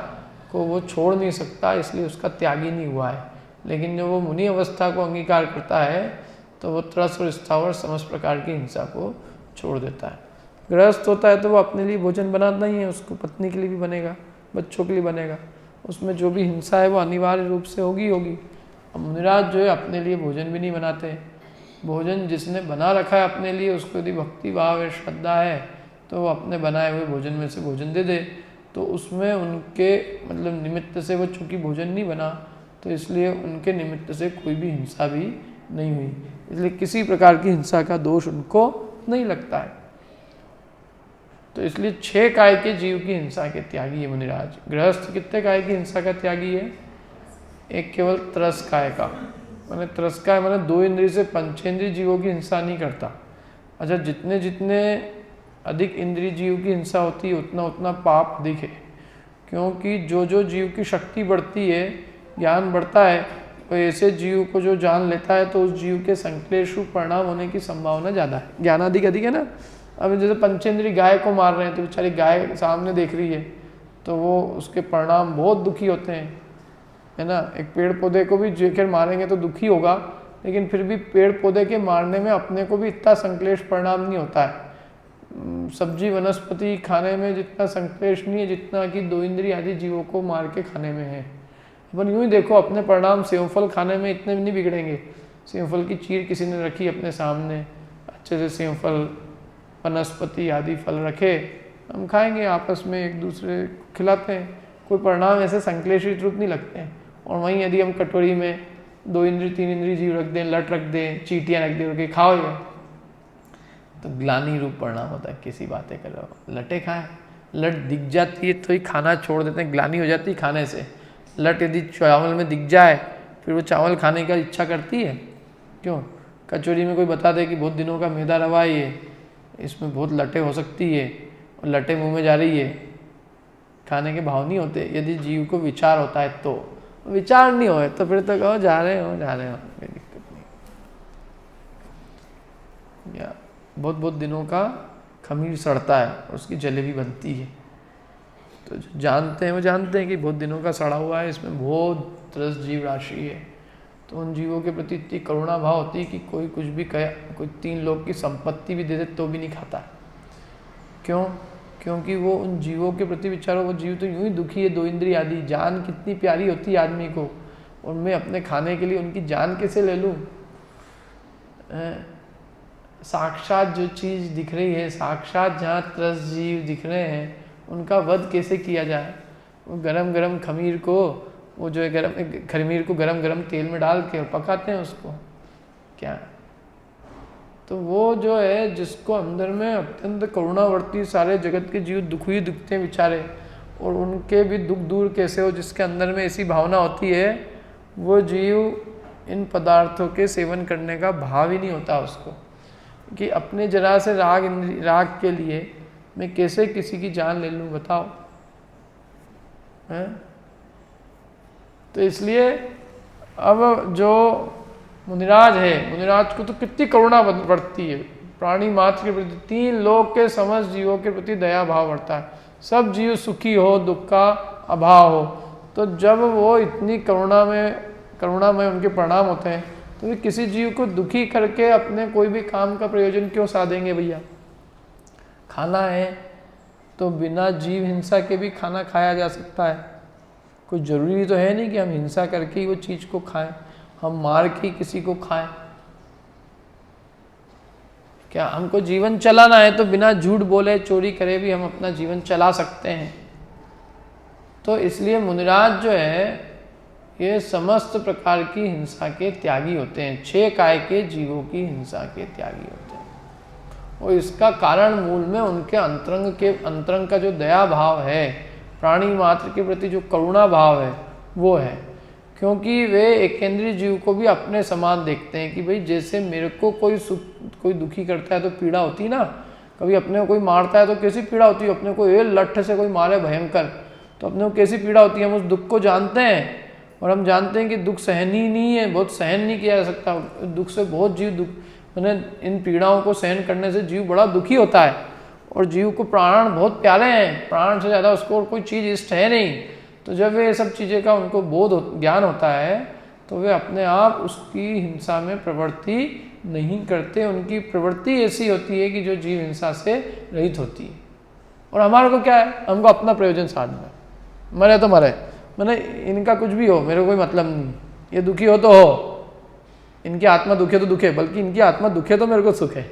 को वो छोड़ नहीं सकता, इसलिए उसका त्यागी नहीं हुआ है। लेकिन जो वो मुनि अवस्था को अंगीकार करता है तो वो त्रस और स्थावर समस्त प्रकार की हिंसा को छोड़ देता है। गृहस्थ होता है तो वो अपने लिए भोजन बनाता ही है, उसको पत्नी के लिए भी बनेगा, बच्चों के लिए बनेगा, उसमें जो भी हिंसा है वो अनिवार्य रूप से होगी। अब मुनिराज जो है अपने लिए भोजन भी नहीं बनाते। भोजन जिसने बना रखा है अपने लिए, उसको यदि भक्ति भाव है, श्रद्धा है, तो वो अपने बनाए हुए भोजन में से भोजन दे दे। तो उसमें उनके मतलब निमित्त से वो चूँकि भोजन नहीं बना, तो इसलिए उनके निमित्त से कोई भी हिंसा भी नहीं हुई, इसलिए किसी प्रकार की हिंसा का दोष उनको नहीं लगता है। तो इसलिए 6 काय के जीव की हिंसा के त्यागी है मुनिराज। गृहस्थ कितने काय की हिंसा का त्यागी है? एक केवल त्रस काय का, मैंने त्रस काय मैंने 2 इंद्रिय से पंचेंद्रिय जीवों की हिंसा नहीं करता। अच्छा, जितने जितने अधिक इंद्रिय जीव की हिंसा होती है उतना उतना पाप अधिक है, क्योंकि जो जो जीव की शक्ति बढ़ती है, ज्ञान बढ़ता है, तो ऐसे जीव को जो जान लेता है तो उस जीव के संक्लेश रूप परिणाम होने की संभावना ज़्यादा है। ज्ञान अधिक अधिक है ना। अब जैसे पंचेंद्रिय गाय को मार रहे हैं तो बेचारी गाय सामने देख रही है तो वो उसके परिणाम बहुत दुखी होते हैं, है ना। एक पेड़ पौधे को भी जेकर मारेंगे तो दुखी होगा, लेकिन फिर भी पेड़ पौधे के मारने में अपने को भी इतना संक्लेश परिणाम नहीं होता है। सब्जी वनस्पति खाने में जितना संक्लेश नहीं है जितना कि 2 इंद्रिय आदि जीवों को मार के खाने में है। अपन यूँ ही देखो, अपने परिणाम सेवफल खाने में इतने भी नहीं बिगड़ेंगे। सेवफल की चीर किसी ने रखी अपने सामने, अच्छे से सेवफल वनस्पति आदि फल रखे, हम खाएंगे, आपस में एक दूसरे खिलाते हैं, कोई परिणाम ऐसे संक्लेशित रूप नहीं लगते हैं। और वहीं यदि हम कटोरी में 2 इंद्रिय 3 इंद्रिय जीव रख दें, लट रख दें, चीटियाँ रख दें, खाओ ये, तो ग्लानि रूप परिणाम होता है। किसी बातें कर रहे हो, लटे खाएं, लट दिख जाती है तो ही खाना छोड़ देते हैं, ग्लानि हो जाती है खाने से। लट यदि चावल में दिख जाए फिर वो चावल खाने का इच्छा करती है, क्यों? कचौरी में कोई बता दे कि बहुत दिनों का मैदा रवा है ये, इसमें बहुत लटे हो सकती है और लटे मुंह में जा रही है, खाने के भाव नहीं होते। यदि जीव को विचार होता है तो, विचार नहीं हो तो फिर तो कहो जा रहे हो कोई दिक्कत नहीं। या बहुत बहुत दिनों का खमीर सड़ता है और उसकी जलेबी बनती है, तो जो जानते हैं वो जानते हैं कि बहुत दिनों का सड़ा हुआ है, इसमें बहुत त्रस्त जीव राशि है, तो उन जीवों के प्रति इतनी करुणा भाव होती है कि कोई कुछ भी कहे, कोई 3 लोग की संपत्ति भी दे दे तो भी नहीं खाता। क्यों? क्योंकि वो उन जीवों के प्रति विचारो, वो जीव तो यूं ही दुखी है, 2 इंद्रिय आदि, जान कितनी प्यारी होती है आदमी को, और मैं अपने खाने के लिए उनकी जान कैसे ले लूँ? साक्षात जो चीज़ दिख रही है, साक्षात जहाँ त्रस्त जीव दिख रहे हैं, उनका वध कैसे किया जाए? वो गरम गरम खमीर को, वो जो है गरम खमीर को गरम गरम तेल में डाल के पकाते हैं उसको, क्या? तो वो जो है जिसको अंदर में अत्यंत करुणावर्ती सारे जगत के जीव दुखी दुखते हैं बेचारे, और उनके भी दुख दूर कैसे हो, जिसके अंदर में ऐसी भावना होती है, वो जीव इन पदार्थों के सेवन करने का भाव ही नहीं होता उसको, कि अपने जरा से राग के लिए मैं कैसे किसी की जान ले लूँ, बताओ हैं? तो इसलिए अब जो मुनिराज है, मुनिराज को तो कितनी करुणा बढ़ती है प्राणी मात्र के प्रति, 3 लोक के समस्त जीवों के प्रति दया भाव बढ़ता है, सब जीव सुखी हो, दुख का अभाव हो। तो जब वो इतनी करुणा में उनके परिणाम होते हैं, तो वे किसी जीव को दुखी करके अपने कोई भी काम का प्रयोजन क्यों साधेंगे भैया? खाना है तो बिना जीव हिंसा के भी खाना खाया जा सकता है, कोई ज़रूरी तो है नहीं कि हम हिंसा करके ही वो चीज़ को खाएं, हम मार के किसी को खाएं। क्या हमको जीवन चलाना है तो बिना झूठ बोले चोरी करे भी हम अपना जीवन चला सकते हैं। तो इसलिए मुनिराज जो है ये समस्त प्रकार की हिंसा के त्यागी होते हैं, 6 काय के जीवों की हिंसा के त्यागी होते हैं, और इसका कारण मूल में उनके अंतरंग का जो दया भाव है, प्राणी मात्र के प्रति जो करुणा भाव है वो है। क्योंकि वे एकेंद्रीय जीव को भी अपने समान देखते हैं कि भाई जैसे मेरे को कोई दुखी करता है तो पीड़ा होती है ना, कभी अपने को कोई मारता है तो कैसी पीड़ा होती है, अपने को ये लठ से कोई मारे भयंकर तो अपने को कैसी पीड़ा होती है, हम उस दुख को जानते हैं, और हम जानते हैं कि दुख सहन ही नहीं है, बहुत सहन नहीं किया जा सकता, दुख से बहुत जीव मैंने इन पीड़ाओं को सहन करने से जीव बड़ा दुखी होता है, और जीव को प्राण बहुत प्यारे हैं, प्राण से ज़्यादा उसको और कोई चीज़ इष्ट है नहीं। तो जब वे सब चीज़ें का उनको ज्ञान होता है तो वे अपने आप उसकी हिंसा में प्रवृत्ति नहीं करते, उनकी प्रवृत्ति ऐसी होती है कि जो जीव हिंसा से रहित होती है। और हमारे को क्या है, हमको अपना प्रयोजन साधना है, मरे तो मरे, मैंने इनका कुछ भी हो मेरे को कोई मतलब नहीं, ये दुखी हो तो हो, इनकी आत्मा दुखे तो दुखे, बल्कि इनकी आत्मा दुखे तो मेरे को सुख है,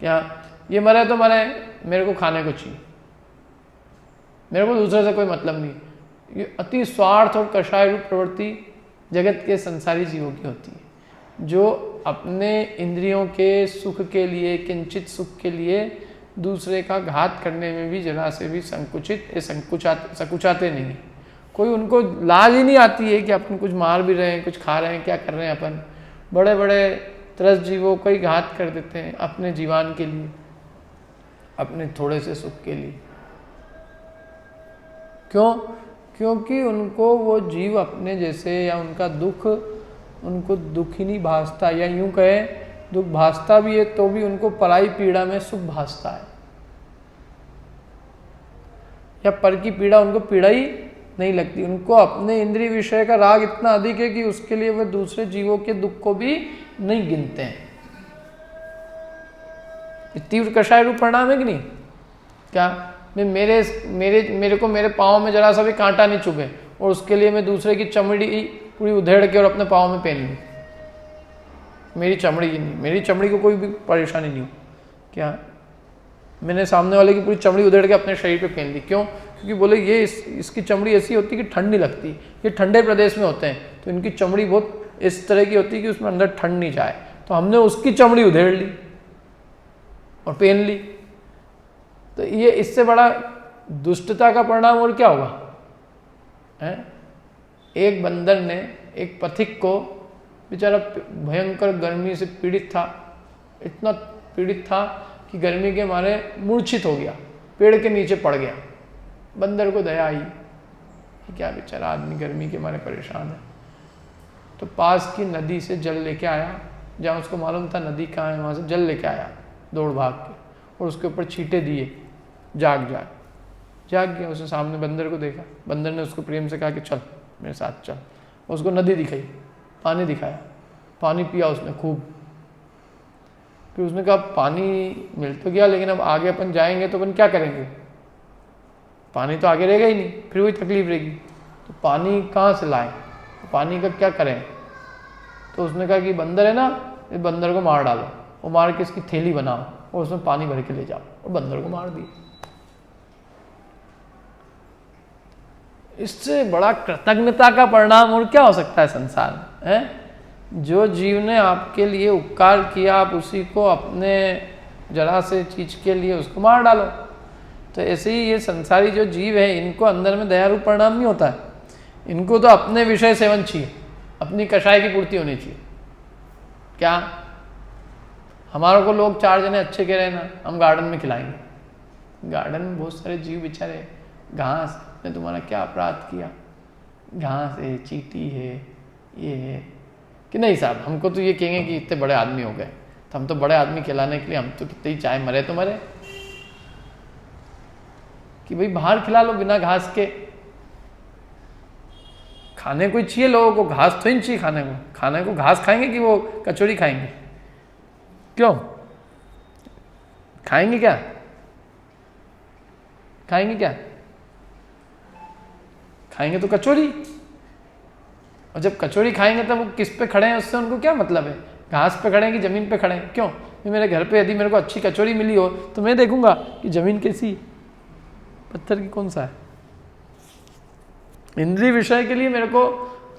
क्या ये मरे तो मरे, मेरे को खाने को चाहिए, मेरे को दूसरे से कोई मतलब नहीं। ये अति स्वार्थ और कषाय रूप प्रवृत्ति जगत के संसारी जीवों की होती है, जो अपने इंद्रियों के सुख के लिए, किंचित सुख के लिए दूसरे का घात करने में भी जरा से भी संकुचाते नहीं। कोई उनको लाज ही नहीं आती है कि अपन कुछ मार भी रहे हैं, कुछ खा रहे हैं, क्या कर रहे हैं, अपन बड़े बड़े त्रस्त जीवों को ही घात कर देते हैं अपने जीवन के लिए, अपने थोड़े से सुख के लिए। क्यों? क्योंकि उनको वो जीव अपने जैसे, या उनका दुख उनको दुख ही नहीं भासता, या यूं कहे दुख भासता भी है तो भी उनको पराई पीड़ा में सुख भासता है, या पर की पीड़ा उनको पीड़ा ही नहीं लगती। उनको अपने इंद्रिय विषय का राग इतना अधिक है कि उसके लिए वे दूसरे जीवों के दुख को भी नहीं गिनते हैं। तीव्र कषाय रूप परिणाम है कि नहीं? क्या मैं मेरे को मेरे पाँव में जरा सा भी कांटा नहीं चुभे और उसके लिए मैं दूसरे की चमड़ी पूरी उधेड़ के और अपने पाँव में पहन लूँ, मेरी चमड़ी की नहीं, मेरी चमड़ी को कोई भी परेशानी नहीं हो, क्या मैंने सामने वाले की पूरी चमड़ी उधेड़ के अपने शरीर पे पहन ली। क्यों? क्योंकि बोले ये इसकी चमड़ी ऐसी होती है कि ठंड नहीं लगती, ये ठंडे प्रदेश में होते हैं तो इनकी चमड़ी बहुत इस तरह की होती है कि उसमें अंदर ठंड नहीं जाए, तो हमने उसकी चमड़ी उधेड़ ली और पहन ली। तो ये इससे बड़ा दुष्टता का परिणाम और क्या होगा है? एक बंदर ने एक पथिक को, बेचारा भयंकर गर्मी से पीड़ित था, इतना पीड़ित था कि गर्मी के मारे मूर्छित हो गया, पेड़ के नीचे पड़ गया। बंदर को दया आई कि क्या बेचारा आदमी गर्मी के मारे परेशान है, तो पास की नदी से जल लेके आया, जहाँ उसको मालूम था नदी कहाँ है, वहाँ से जल लेके आया दौड़ भाग के, और उसके ऊपर छींटे दिए, जाग गया। उसने सामने बंदर को देखा, बंदर ने उसको प्रेम से कहा कि चल मेरे साथ चल। उसको नदी दिखाई, पानी दिखाया, पानी पिया उसने खूब। फिर उसने कहा पानी मिल तो गया, लेकिन अब आगे अपन जाएंगे तो अपन क्या करेंगे, पानी तो आगे रहेगा ही नहीं, फिर वही तकलीफ रहेगी, तो पानी कहाँ से लाएं, पानी का क्या करें। तो उसने कहा कि बंदर है ना, इस बंदर को मार डालो, वो मार के इसकी थैली बनाओ और उसमें पानी भर के ले जाओ, और बंदर को मार दिया। इससे बड़ा कृतज्ञता का परिणाम और क्या हो सकता है संसार में, है? जो जीव ने आपके लिए उपकार किया, आप उसी को अपने जरा से चीज के लिए उसको मार डालो। तो ऐसे ही ये संसारी जो जीव है, इनको अंदर में दयारूप परिणाम नहीं होता है। इनको तो अपने विषय सेवन चाहिए, अपनी कषाय की पूर्ति होनी चाहिए। क्या हमारे को लोग 4 जने अच्छे कह रहे हैं ना, हम गार्डन में खिलाएंगे। गार्डन में बहुत सारे जीव बेचारे, घास ने तुम्हारा क्या अपराध किया, घास है, चींटी है, ये है कि नहीं साहब, हमको तो ये कहेंगे कि इतने बड़े आदमी हो गए, तो हम तो बड़े आदमी खिलाने के लिए हम तो कितने ही चाहे मरे तो मरे, कि भाई बाहर खिला लो बिना घास के। खाने को चाहिए लोगों को, घास तो ही चाहिए खाने को घास खाएंगे कि वो कचौड़ी खाएंगे? क्यों खाएंगे? क्या खाएंगे तो कचौड़ी। और जब कचौड़ी खाएंगे तब वो किस पे खड़े हैं उससे उनको क्या मतलब है, घास पे खड़े हैं कि जमीन पे खड़े हैं? क्यों? मेरे घर पे यदि मेरे को अच्छी कचौड़ी मिली हो तो मैं देखूंगा कि जमीन कैसी, पत्थर की कौन सा है। इंद्रिय विषय के लिए मेरे को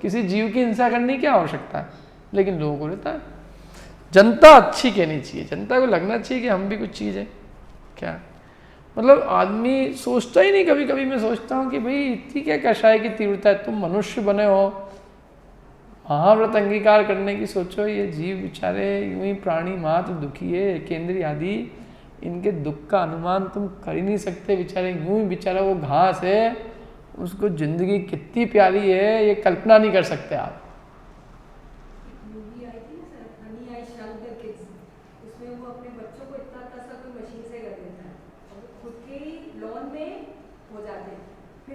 किसी जीव की हिंसा करने की क्या आवश्यकता है, लेकिन लोगों को रहता है। जनता अच्छी कहनी चाहिए, जनता को लगना चाहिए कि हम भी कुछ चीज़ है। क्या मतलब आदमी सोचता ही नहीं। कभी कभी मैं सोचता हूँ कि भाई इतनी क्या कषाय की तीव्रता है, तुम मनुष्य बने हो, महाव्रत अंगीकार करने की सोचो। ये जीव बेचारे यूं ही प्राणी मात्र दुखी है, केंद्रीय आदि, इनके दुख का अनुमान तुम कर ही नहीं सकते। बेचारे यूं ही, बेचारा वो घास है, उसको जिंदगी कितनी प्यारी है ये कल्पना नहीं कर सकते आप।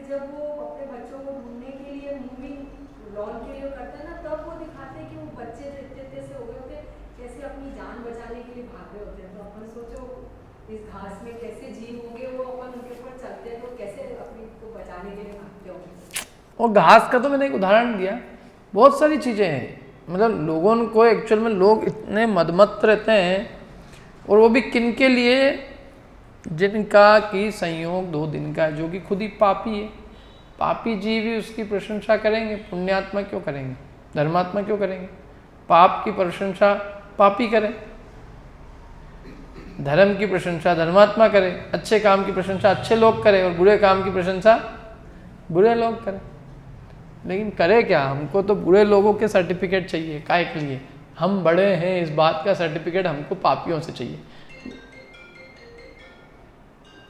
जब वो अपने बच्चों को ढूंढने के लिए मूविंग लॉन के लिए करते हैं ना, तब वो दिखाते हैं कि वो बच्चे जो इतने से हो गए होते कैसे अपनी जान बचाने के लिए भाग रहे होते हैं। तो अपन सोचो इस घास में कैसे जीव होंगे, वो अपन उनके ऊपर चलते हैं तो कैसे अपने को बचाने के लिए भागते होंगे। और घास का तो मैंने एक उदाहरण दिया, बहुत सारी चीज़ें हैं। मतलब लोगों को एक्चुअल में लोग इतने मदमस्त रहते हैं, और वो भी किन के लिए, जिनका कि संयोग 2 दिन का है, जो कि खुद ही पापी है। पापी जीव ही उसकी प्रशंसा करेंगे, पुण्यात्मा क्यों करेंगे, धर्मात्मा क्यों करेंगे? पाप की प्रशंसा पापी करें, धर्म की प्रशंसा धर्मात्मा करे, अच्छे काम की प्रशंसा अच्छे लोग करें, और बुरे काम की प्रशंसा बुरे लोग करें। लेकिन करे क्या? हमको तो बुरे लोगों के सर्टिफिकेट चाहिए। काहे के लिए? हम बड़े हैं, इस बात का सर्टिफिकेट हमको पापियों से चाहिए।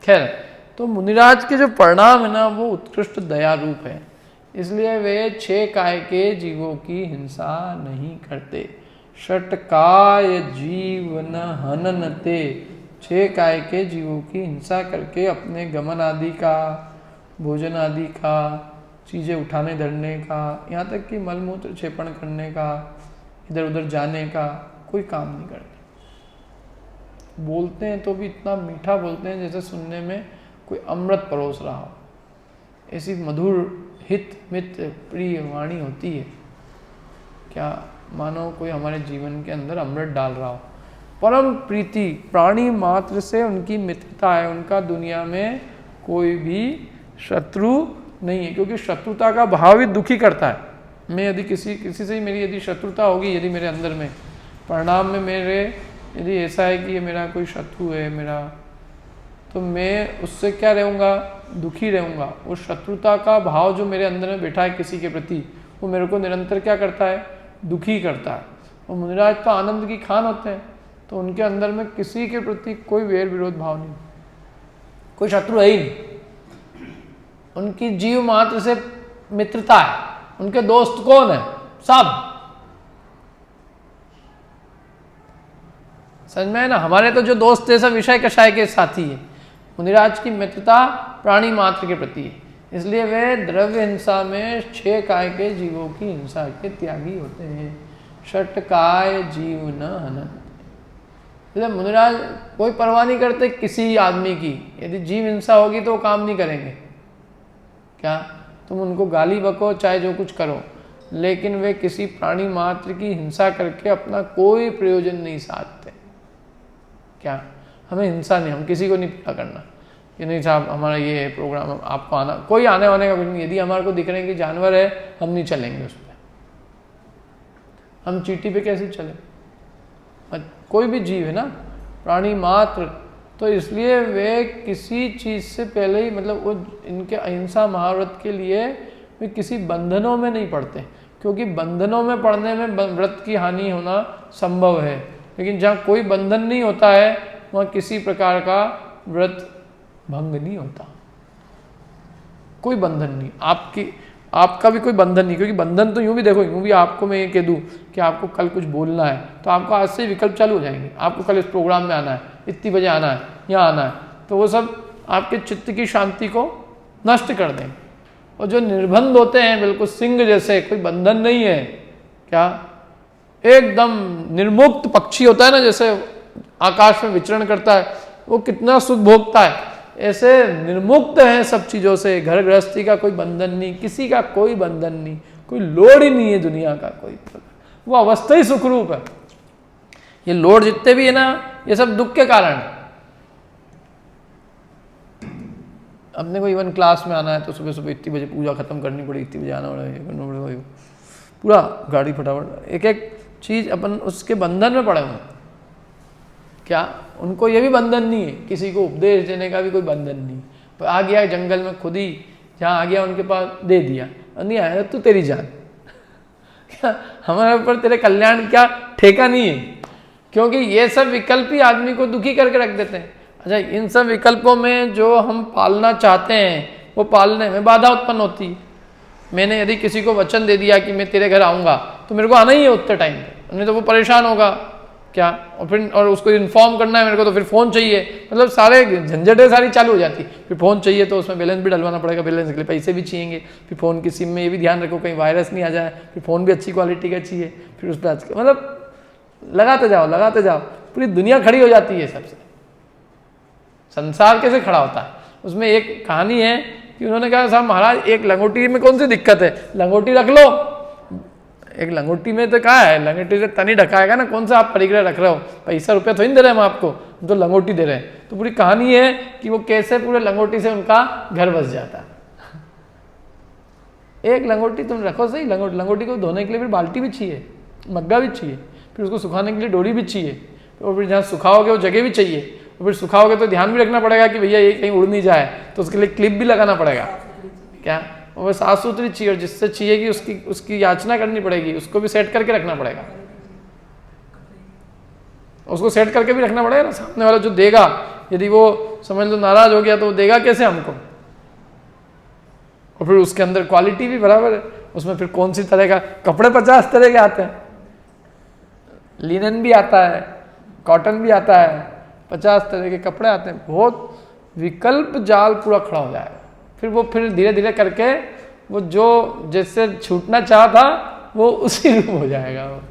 खैर, तो मुनिराज के जो परिणाम है ना, वो उत्कृष्ट दया रूप है। इसलिए वे 6 काय के जीवों की हिंसा नहीं करते। षटकाय जीव न हननते, 6 काय के जीवों की हिंसा करके अपने गमन आदि का, भोजन आदि का, चीज़ें उठाने धरने का, यहाँ तक कि मलमूत्र क्षेपण करने का, इधर उधर जाने का कोई काम नहीं करते। बोलते हैं तो भी इतना मीठा बोलते हैं जैसे सुनने में कोई अमृत परोस रहा हो। ऐसी मधुर हित मित्र प्रिय वाणी होती है, क्या मानो कोई हमारे जीवन के अंदर अमृत डाल रहा हो। परम प्रीति, प्राणी मात्र से उनकी मित्रता है, उनका दुनिया में कोई भी शत्रु नहीं है, क्योंकि शत्रुता का भाव ही दुखी करता है। मैं यदि किसी से ही मेरी यदि शत्रुता होगी, यदि मेरे अंदर में, परिणाम में मेरे यदि ऐसा है कि ये मेरा कोई शत्रु है मेरा, तो मैं उससे क्या रहूँगा? दुखी रहूँगा। वो शत्रुता का भाव जो मेरे अंदर में बैठा है किसी के प्रति, वो मेरे को निरंतर क्या करता है? दुखी करता है। और मुनिराज तो आनंद की खान होते हैं, तो उनके अंदर में किसी के प्रति कोई वैर विरोध भाव नहीं, कोई शत्रु है ही नहीं। उनकी जीव मात्र से मित्रता है, उनके दोस्त कौन है? सब। समझ में है ना? हमारे तो जो दोस्त है सब विषय कषाय के साथी है। मुनिराज की मित्रता प्राणी मात्र के प्रति है, इसलिए वे द्रव्य हिंसा में 6 काय के जीवों की हिंसा के त्यागी होते हैं। षट काय जीव न हनन्ति। इसलिए मुनिराज कोई परवाह नहीं करते किसी आदमी की। यदि जीव हिंसा होगी तो वो काम नहीं करेंगे। क्या तुम उनको गाली बको चाहे जो कुछ करो, लेकिन वे किसी प्राणी मात्र की हिंसा करके अपना कोई प्रयोजन नहीं साधते। क्या हमें हिंसा नहीं, हम किसी को नहीं पीड़ा करना कि नहीं साहब हमारा ये प्रोग्राम आपको आना, कोई आने वाने का कुछ नहीं। यदि हमारे को दिख रहे हैं कि जानवर है, हम नहीं चलेंगे उस पर। हम चींटी पे कैसे चले? कोई भी जीव है ना, प्राणी मात्र, तो इसलिए वे किसी चीज़ से पहले ही मतलब वो इनके अहिंसा महाव्रत के लिए वे किसी बंधनों में नहीं पड़ते, क्योंकि बंधनों में पड़ने में व्रत की हानि होना संभव है। लेकिन जहाँ कोई बंधन नहीं होता है वहाँ किसी प्रकार का व्रत भंग नहीं होता। कोई बंधन नहीं, आपका भी कोई बंधन नहीं, क्योंकि बंधन तो यूं भी देखो, यूं भी आपको मैं ये कह दूं कि आपको कल कुछ बोलना है तो आपको आज से विकल्प चालू हो जाएंगे। आपको कल इस प्रोग्राम में आना है, इतनी बजे आना है, यहाँ आना है, तो वो सब आपके चित्त की शांति को नष्ट कर देंगे। और जो निर्बंध होते हैं बिल्कुल सिंह जैसे, कोई बंधन नहीं है, क्या एकदम निर्मुक्त पक्षी होता है ना, जैसे आकाश में विचरण करता है, वो कितना सुख भोगता है, ऐसे निर्मुक्त हैं सब चीज़ों से। घर गृहस्थी का कोई बंधन नहीं, किसी का कोई बंधन नहीं, कोई लोड ही नहीं है दुनिया का कोई, वो अवस्था ही सुखरूप है। ये लोड जितने भी है ना, ये सब दुख के कारण है। अपने को इवन क्लास में आना है तो सुबह सुबह इतनी बजे पूजा खत्म करनी पड़ी, इतनी बजे आना पड़ेगा, पूरा गाड़ी फटाफट, एक एक चीज़ अपन उसके बंधन में पड़े हुए। क्या उनको ये भी बंधन नहीं है, किसी को उपदेश देने का भी कोई बंधन नहीं। पर आ गया जंगल में खुद ही, जहाँ आ गया उनके पास दे दिया, नहीं आया तो तेरी जान। क्या हमारे ऊपर तेरे कल्याण क्या ठेका नहीं है, क्योंकि ये सब विकल्प ही आदमी को दुखी करके रख देते हैं। अच्छा, इन सब विकल्पों में जो हम पालना चाहते हैं वो पालने में बाधा उत्पन्न होती है। मैंने यदि किसी को वचन दे दिया कि मैं तेरे घर आऊँगा तो मेरे को आना ही है उतने टाइम पे, नहीं तो वो परेशान होगा। क्या और उसको इन्फॉर्म करना है मेरे को, तो फिर फ़ोन चाहिए, मतलब सारे झंझटें सारी चालू हो जाती। फिर फ़ोन चाहिए तो उसमें बैलेंस भी डलवाना पड़ेगा, बैलेंस के लिए पैसे भी चाहिए। फिर फ़ोन की सिम में ये भी ध्यान रखो कहीं वायरस नहीं आ जाए, फिर फ़ोन भी अच्छी क्वालिटी का चाहिए, फिर उस पर आज मतलब लगाते जाओ, पूरी दुनिया खड़ी हो जाती है। सबसे संसार कैसे खड़ा होता है, उसमें एक कहानी है कि उन्होंने कहा साहब महाराज एक लंगोटी में कौन सी दिक्कत है, लंगोटी रख लो। एक लंगोटी में तो कहा है, लंगोटी से तनी ढकाएगा ना, कौन सा आप परिग्रह रख रहे हो, पैसा रुपया तो नहीं दे रहे हम आपको, हम तो लंगोटी दे रहे हैं। तो पूरी कहानी है कि वो कैसे पूरे लंगोटी से उनका घर बस जाता है। एक लंगोटी तुम रखो सही, लंगोटी को धोने के लिए फिर बाल्टी भी चाहिए, मग्गा भी चाहिए, फिर उसको सुखाने के लिए डोरी भी चाहिए, और फिर जहाँ सुखाओगे वो जगह भी चाहिए, और फिर सुखाओगे तो ध्यान भी रखना पड़ेगा कि भैया ये कहीं उड़ नहीं जाए, तो उसके लिए क्लिप भी लगाना पड़ेगा। क्या वो साफ सुथरी चाहिए, और जिससे चाहिए कि उसकी याचना करनी पड़ेगी, उसको भी सेट करके रखना पड़ेगा, उसको सेट करके भी रखना पड़ेगा ना। सामने वाला जो देगा, यदि वो समझ लो नाराज हो गया तो वो देगा कैसे हमको। और फिर उसके अंदर क्वालिटी भी बराबर है, उसमें फिर कौन सी तरह का कपड़े 50 तरह के आते हैं, लिनन भी आता है, कॉटन भी आता है, 50 तरह के कपड़े आते हैं, बहुत विकल्प जाल पूरा खड़ा हो जाएगा। फिर धीरे धीरे करके वो जो जिससे छूटना चाहा था वो उसी रूप हो जाएगा वो।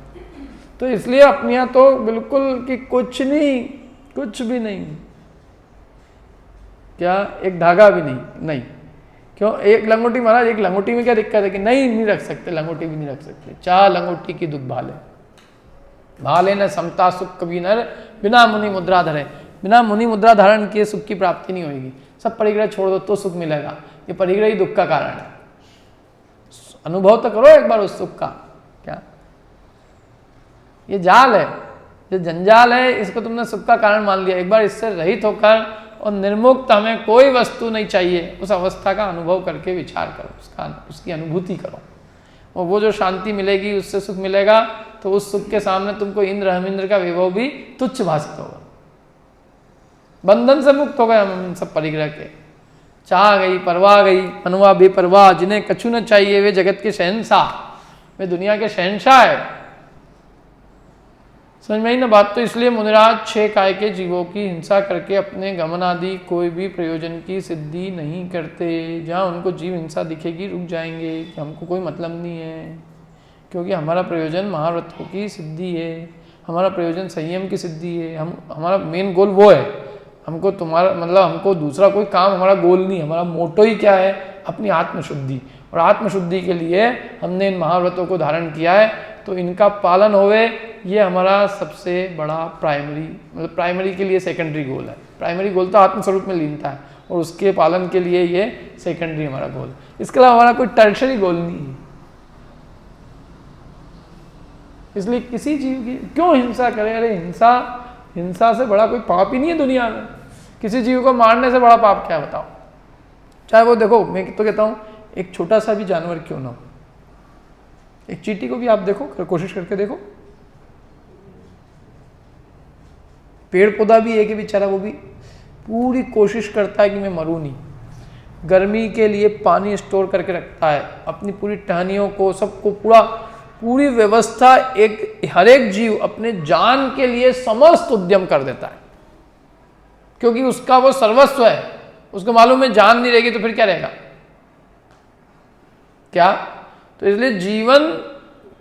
तो इसलिए अपने यहाँ तो बिल्कुल कि कुछ भी नहीं, क्या एक धागा भी नहीं। क्यों एक लंगोटी महाराज, एक लंगोटी में क्या दिक्कत है कि नहीं रख सकते, लंगोटी भी नहीं रख सकते। चाह लंगोटी की दुख भाले न समता सुख कभी नर बिना मुनि मुद्रा धरे। बिना मुनि मुद्रा धारण किए सुख की प्राप्ति नहीं होगी। सब परिग्रह छोड़ दो तो सुख मिलेगा, ये परिग्रह ही दुख का कारण है। अनुभव तो करो एक बार उस सुख का। क्या ये जाल है, ये जंजाल है, इसको तुमने सुख का कारण मान लिया। एक बार इससे रहित होकर और निर्मुक्त, हमें कोई वस्तु नहीं चाहिए, उस अवस्था का अनुभव करके विचार करो, उसकी अनुभूति करो, और वो जो शांति मिलेगी उससे सुख मिलेगा, तो उस सुख के सामने तुमको इंद्र हमिंद्र का वैभव भी तुच्छ भाषित होगा। बंधन से मुक्त हो गए हम इन सब परिग्रह के। चाह गई, परवाह गई, मनवा बेपरवाह, जिन्हें कछु न चाहिए वे जगत के शहंशाह, वे दुनिया के शहंशाह है। समझ में आई ना बात। तो इसलिए मुनिराज 6 काय के जीवों की हिंसा करके अपने गमन आदि कोई भी प्रयोजन की सिद्धि नहीं करते। जहाँ उनको जीव हिंसा दिखेगी रुक जाएंगे कि हमको कोई मतलब नहीं है, क्योंकि हमारा प्रयोजन महाव्रतों की सिद्धि है, हमारा प्रयोजन संयम की सिद्धि है। हमारा मेन गोल वो है। हमको तुम्हारा मतलब हमको दूसरा कोई काम हमारा गोल नहीं, हमारा मोटो ही क्या है, अपनी आत्मशुद्धि। और आत्मशुद्धि के लिए हमने इन महाव्रतों को धारण किया है, तो इनका पालन होवे ये हमारा सबसे बड़ा प्राइमरी, मतलब प्राइमरी के लिए सेकेंडरी गोल है। प्राइमरी गोल तो आत्मस्वरूप में लीनता है, और उसके पालन के लिए ये सेकेंडरी हमारा गोल। इसके अलावा हमारा कोई टर्शरी गोल नहीं है। इसलिए किसी जीव की क्यों हिंसा करें? अरे हिंसा से बड़ा कोई पाप ही नहीं है दुनिया में। किसी जीव को मारने से बड़ा पाप क्या है बताओ? चाहे वो देखो, मैं तो कहता हूँ एक छोटा सा भी जानवर क्यों ना हो, एक चींटी को भी आप देखो, कोशिश करके देखो। पेड़ पौधा भी एक ही बेचारा, वो भी पूरी कोशिश करता है कि मैं मरूं नहीं। गर्मी के लिए पानी स्टोर करके रखता है, अपनी पूरी टहनियों को, सबको पूरी व्यवस्था हर एक जीव अपने जान के लिए समस्त उद्यम कर देता है, क्योंकि उसका वो सर्वस्व है। उसको मालूम है जान नहीं रहेगी तो फिर क्या रहेगा, क्या? तो इसलिए जीवन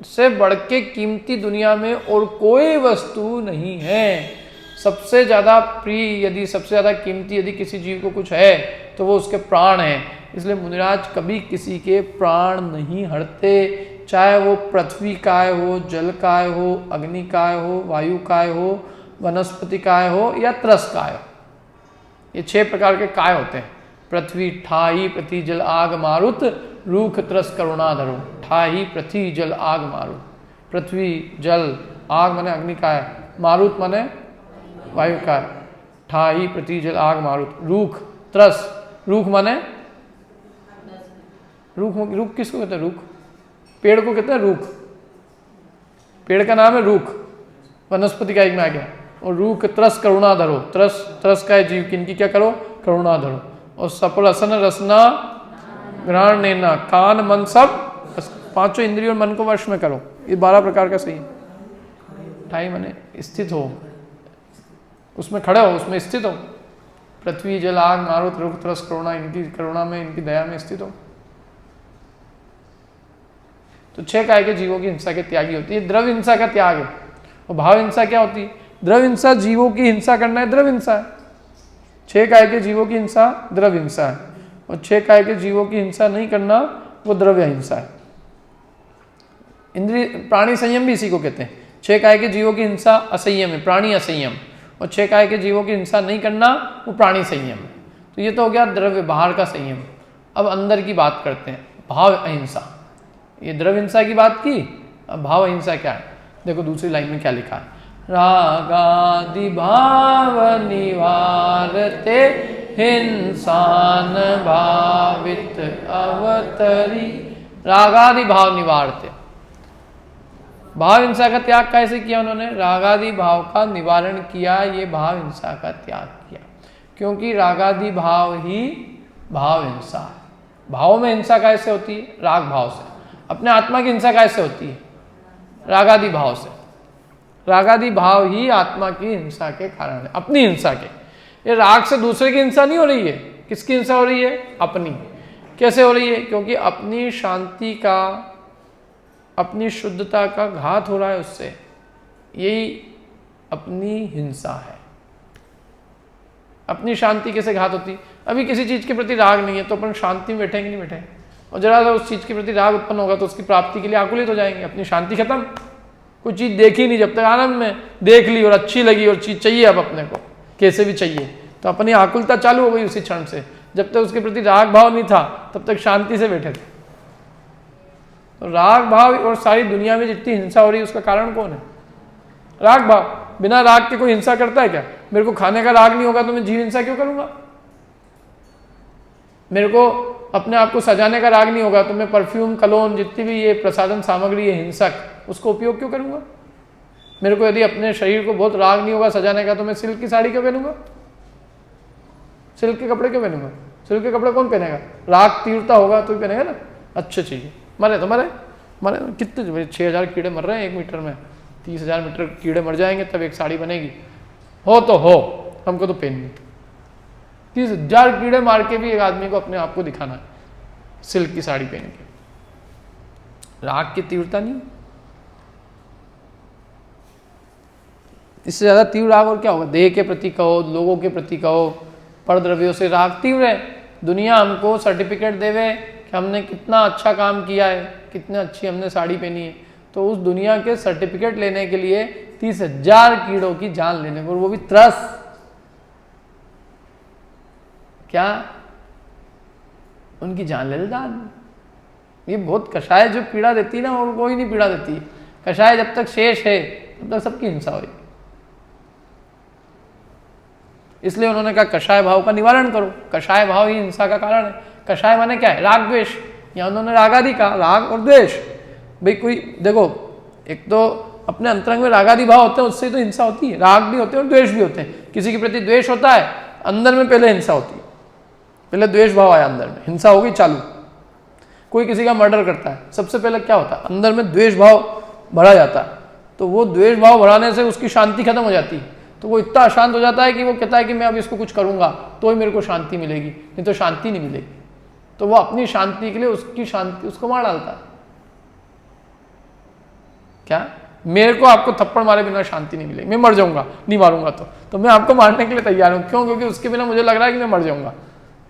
से बढ़ के कीमती दुनिया में और कोई वस्तु नहीं है। सबसे ज्यादा प्रिय, यदि सबसे ज्यादा कीमती यदि किसी जीव को कुछ है तो वो उसके प्राण हैं। इसलिए मुनिराज कभी किसी के प्राण नहीं हरते, चाहे वो पृथ्वी काय हो, जल काय हो, अग्नि काय हो, वायु काय हो, वनस्पति काय हो या त्रस काय हो। ये 6 प्रकार के काय होते हैं। पृथ्वी, ठाई, पृथ्वी, जल, आग, मारुत, रूख, त्रस, करुणाधरो। ठाई, पृथ्वी, जल, आग, मारुत। पृथ्वी, जल, आग माने अग्नि काय, मारुत माने वायु काय, ठाई, पृथ्वी, जल, आग, मारुत। रूख, त्रस, रूख माने रूख किसको कहते हैं? रूख पेड़ को कहते हैं रूख, पेड़ का नाम है रूख, वनस्पति का एक में आ गया। और रूख, त्रस, करुणा धरो। त्रस का है जीव, किनकी क्या करो? करुणा धरो। और सफल असन रसना ग्रहण लेना, कान मन सब 5 इंद्रियों मन को वश में करो। ये 12 प्रकार का सही है। ठाई माने स्थित हो, उसमें खड़े हो, उसमें स्थित हो। पृथ्वी, जल, आग, मारुत, रूख, त्रस, करुणा, इनकी करुणा में, इनकी दया में स्थित हो। तो 6 काय के जीवों की हिंसा के त्यागी होती है। द्रव्य हिंसा का त्याग है। और भाव हिंसा क्या होती है? द्रव्य हिंसा जीवों की हिंसा करना है, द्रव्य हिंसा है। 6 काय के जीवों की हिंसा द्रव्य हिंसा है, और 6 काय के जीवों की हिंसा नहीं करना वो द्रव्य हिंसा है। इंद्रिय प्राणी संयम भी इसी को कहते हैं। 6 काय के जीवों की हिंसा असंयम है, प्राणी असंयम, और 6 काय के जीवों की हिंसा नहीं करना वो प्राणी संयम है। तो ये तो हो गया द्रव्य, बाहर का संयम। अब अंदर की बात करते हैं, भाव अहिंसा। ये द्रव्य हिंसा की बात की, अब भाव अहिंसा क्या है? देखो दूसरी लाइन में क्या लिखा है, रागादि भाव निवारते हिंसान भावित अवतरी। रागादि भाव निवारते, भाव हिंसा का त्याग कैसे किया उन्होंने? रागादि भाव का निवारण किया, ये भाव हिंसा का त्याग किया। क्योंकि रागादि भाव ही भाव हिंसा है। भाव में हिंसा कैसे होती है? राग भाव से। अपने आत्मा की हिंसा कैसे होती है? रागादि भाव से। रागादि भाव ही आत्मा की हिंसा के कारण है, अपनी हिंसा के। ये राग से दूसरे की हिंसा नहीं हो रही है। किसकी हिंसा हो रही है? अपनी। कैसे हो रही है? क्योंकि अपनी शांति का, अपनी शुद्धता का घात हो रहा है उससे, यही अपनी हिंसा है। अपनी शांति कैसे घात होती? अभी किसी चीज के प्रति राग नहीं है तो अपन शांति में बैठेंगे नहीं बैठेंगे, और जरा सा उस चीज के प्रति राग उत्पन्न होगा तो उसकी प्राप्ति के लिए आकुलित हो जाएंगे, अपनी शांति खत्म। कोई चीज देखी नहीं, जब तक आनंद में देख ली और अच्छी लगी और चीज चाहिए अब अपने को, कैसे भी चाहिए, तो अपनी आकुलता चालू हो गई उसी क्षण से। जब तक उसके प्रति राग भाव नहीं था तब तक शांति से बैठे थे। तो राग भाव और सारी दुनिया में जितनी हिंसा हो रही है उसका कारण कौन है? राग भाव। बिना राग के कोई हिंसा करता है क्या? मेरे को खाने का राग नहीं होगा तो मैं जीव हिंसा क्यों करूंगा? मेरे को अपने आप को सजाने का राग नहीं होगा तो मैं परफ्यूम, कलोन, जितनी भी ये प्रसाधन सामग्री है हिंसक, उसको उपयोग क्यों करूंगा? मेरे को यदि अपने शरीर को बहुत राग नहीं होगा सजाने का तो मैं सिल्क की साड़ी क्यों पहनूंगा, सिल्क के कपड़े क्यों पहनूंगा? सिल्क के कपड़े कौन पहनेगा? राग तीव्रता होगा तो ही पहनेगा ना। अच्छे चाहिए, मरे तो मरे, मरे कितने 6,000 कीड़े मर रहे हैं 1 मीटर में, 30,000 मीटर कीड़े मर जाएंगे तब एक साड़ी बनेगी। हो तो हो, हमको तो पहननी। 30,000 कीड़े मार के भी एक आदमी को अपने आप को दिखाना है सिल्क की साड़ी पहन के। राग की तीव्रता नहीं, इससे ज्यादा तीव्र राग और क्या होगा? देह के प्रति कहो, लोगों के प्रति कहो, परद्रव्यों से राग तीव्र है। दुनिया हमको सर्टिफिकेट देवे कि हमने कितना अच्छा काम किया है, कितनी अच्छी हमने साड़ी पहनी है, तो उस दुनिया के सर्टिफिकेट लेने के लिए 30,000 कीड़ों की जान लेने को, वो भी त्रस। क्या उनकी जान ले दान। ये बहुत कषाय जो पीड़ा देती है ना, और कोई नहीं पीड़ा देती। कषाय जब तक शेष है तब तक सबकी हिंसा होगी। इसलिए उन्होंने कहा कषाय भाव का निवारण करो। कषाय भाव ही हिंसा का कारण है। कषाय माने क्या है? राग द्वेष। या उन्होंने रागादि कहा, राग और द्वेष। भाई कोई देखो, एक तो अपने अंतरंग में रागादि भाव होते हैं, उससे तो हिंसा होती है। राग भी होते हैं और द्वेष भी होते हैं। किसी के प्रति द्वेष होता है, अंदर में पहले हिंसा होती है, पहले द्वेष भाव आया अंदर में, हिंसा हो गई चालू। कोई किसी का मर्डर करता है, सबसे पहले क्या होता है? अंदर में द्वेष भाव बढ़ा जाता है। तो वो द्वेष भाव बढ़ाने से उसकी शांति खत्म हो जाती है। तो वो इतना अशांत हो जाता है कि वो कहता है कि मैं अब इसको कुछ करूंगा तो ही मेरे को शांति मिलेगी, नहीं तो शांति नहीं मिलेगी। तो वो अपनी शांति के लिए उसकी शांति उसको मार डालता है। क्या मेरे को आपको थप्पड़ मारे बिना शांति नहीं मिलेगी, मैं मर जाऊंगा, नहीं मारूंगा तो मैं आपको मारने के लिए तैयार हूं। क्यों? क्योंकि उसके बिना मुझे लग रहा है कि मैं मर जाऊंगा,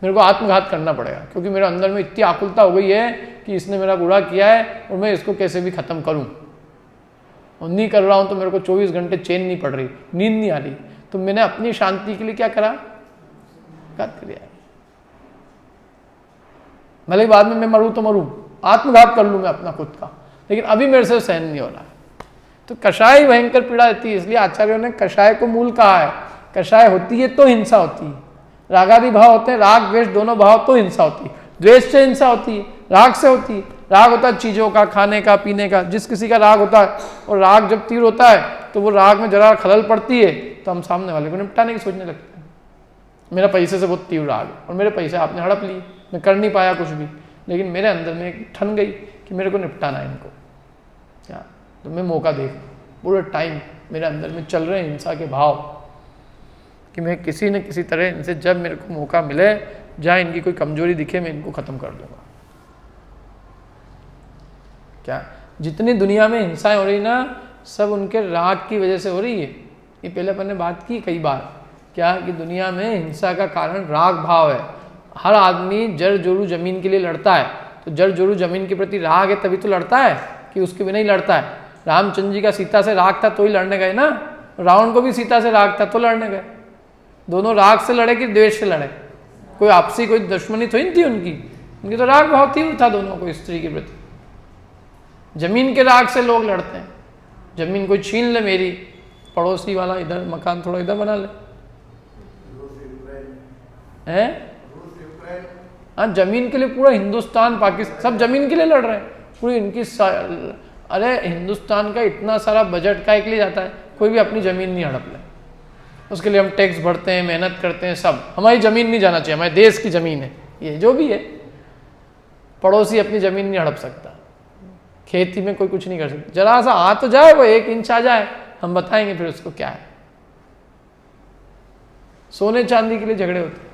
मेरे को आत्मघात करना पड़ेगा, क्योंकि मेरे अंदर में इतनी आकुलता हो गई है कि इसने मेरा बुरा किया है और मैं इसको कैसे भी खत्म करूं। और नहीं कर रहा हूं तो मेरे को 24 घंटे चैन नहीं पड़ रही, नींद नहीं आ रही। तो मैंने अपनी शांति के लिए क्या करा? घात कर दिया। भले बाद में मैं मरूं तो मरूं, आत्मघात कर लूं मैं अपना खुद का, लेकिन अभी मेरे से सहन नहीं हो रहा है। तो कषाय भयंकर पीड़ा देती है। इसलिए आचार्यों ने कषाय को मूल कहा है। कषाय होती है तो हिंसा होती है। रागादि भाव होते हैं, राग द्वेष दोनों भाव, तो हिंसा होती है। द्वेष से हिंसा होती है, राग से होती है। राग होता है चीजों का, खाने का, पीने का। जिस किसी का राग होता है, और राग जब तीव्र होता है तो वो राग में जरा खलल पड़ती है तो हम सामने वाले को निपटाने की सोचने लगते हैं। मेरा पैसे से बहुत तीव्र राग है और मेरे पैसे आपने हड़प लिए, मैं कर नहीं पाया कुछ भी, लेकिन मेरे अंदर में एक ठन गई कि मेरे को निपटाना है इनको। क्या? तो मैं मौका देख, पूरे टाइम मेरे अंदर में चल रहे हैं हिंसा के भाव कि मैं किसी न किसी तरह इनसे, जब मेरे को मौका मिले, जहाँ इनकी कोई कमजोरी दिखे, मैं इनको खत्म कर दूंगा। क्या? जितनी दुनिया में हिंसाएं हो रही ना, सब उनके राग की वजह से हो रही है। ये पहले अपन ने बात की कई बार, क्या कि दुनिया में हिंसा का कारण राग भाव है। हर आदमी जड़ जोरू जमीन के लिए लड़ता है, तो जड़ जोरू जमीन के प्रति राग है तभी तो लड़ता है, कि उसके बिना ही लड़ता है। रामचंद्र जी का सीता से राग था तो ही लड़ने गए ना, रावण को भी सीता से राग था तो लड़ने गए। दोनों राग से लड़े कि द्वेष से लड़े? कोई आपसी कोई दुश्मनी थोड़ी नहीं थी उनकी तो राग भाव तीव्र था दोनों को स्त्री के प्रति। जमीन के राग से लोग लड़ते हैं। जमीन कोई छीन ले मेरी, पड़ोसी वाला इधर मकान थोड़ा इधर बना ले, हैं? हाँ, जमीन के लिए पूरा हिंदुस्तान पाकिस्तान सब जमीन के लिए लड़ रहे हैं। पूरी इनकी अरे हिंदुस्तान का इतना सारा बजट का एक लिए जाता है, कोई भी अपनी जमीन नहीं हड़प ले। उसके लिए हम टैक्स भरते हैं, मेहनत करते हैं, सब। हमारी जमीन नहीं जाना चाहिए, हमारे देश की जमीन है ये, जो भी है। पड़ोसी अपनी जमीन नहीं हड़प सकता, खेती में कोई कुछ नहीं कर सकता। जरा सा आ तो जाए, वो 1 इंच आ जाए, हम बताएंगे फिर उसको क्या है। सोने चांदी के लिए झगड़े होते हैं,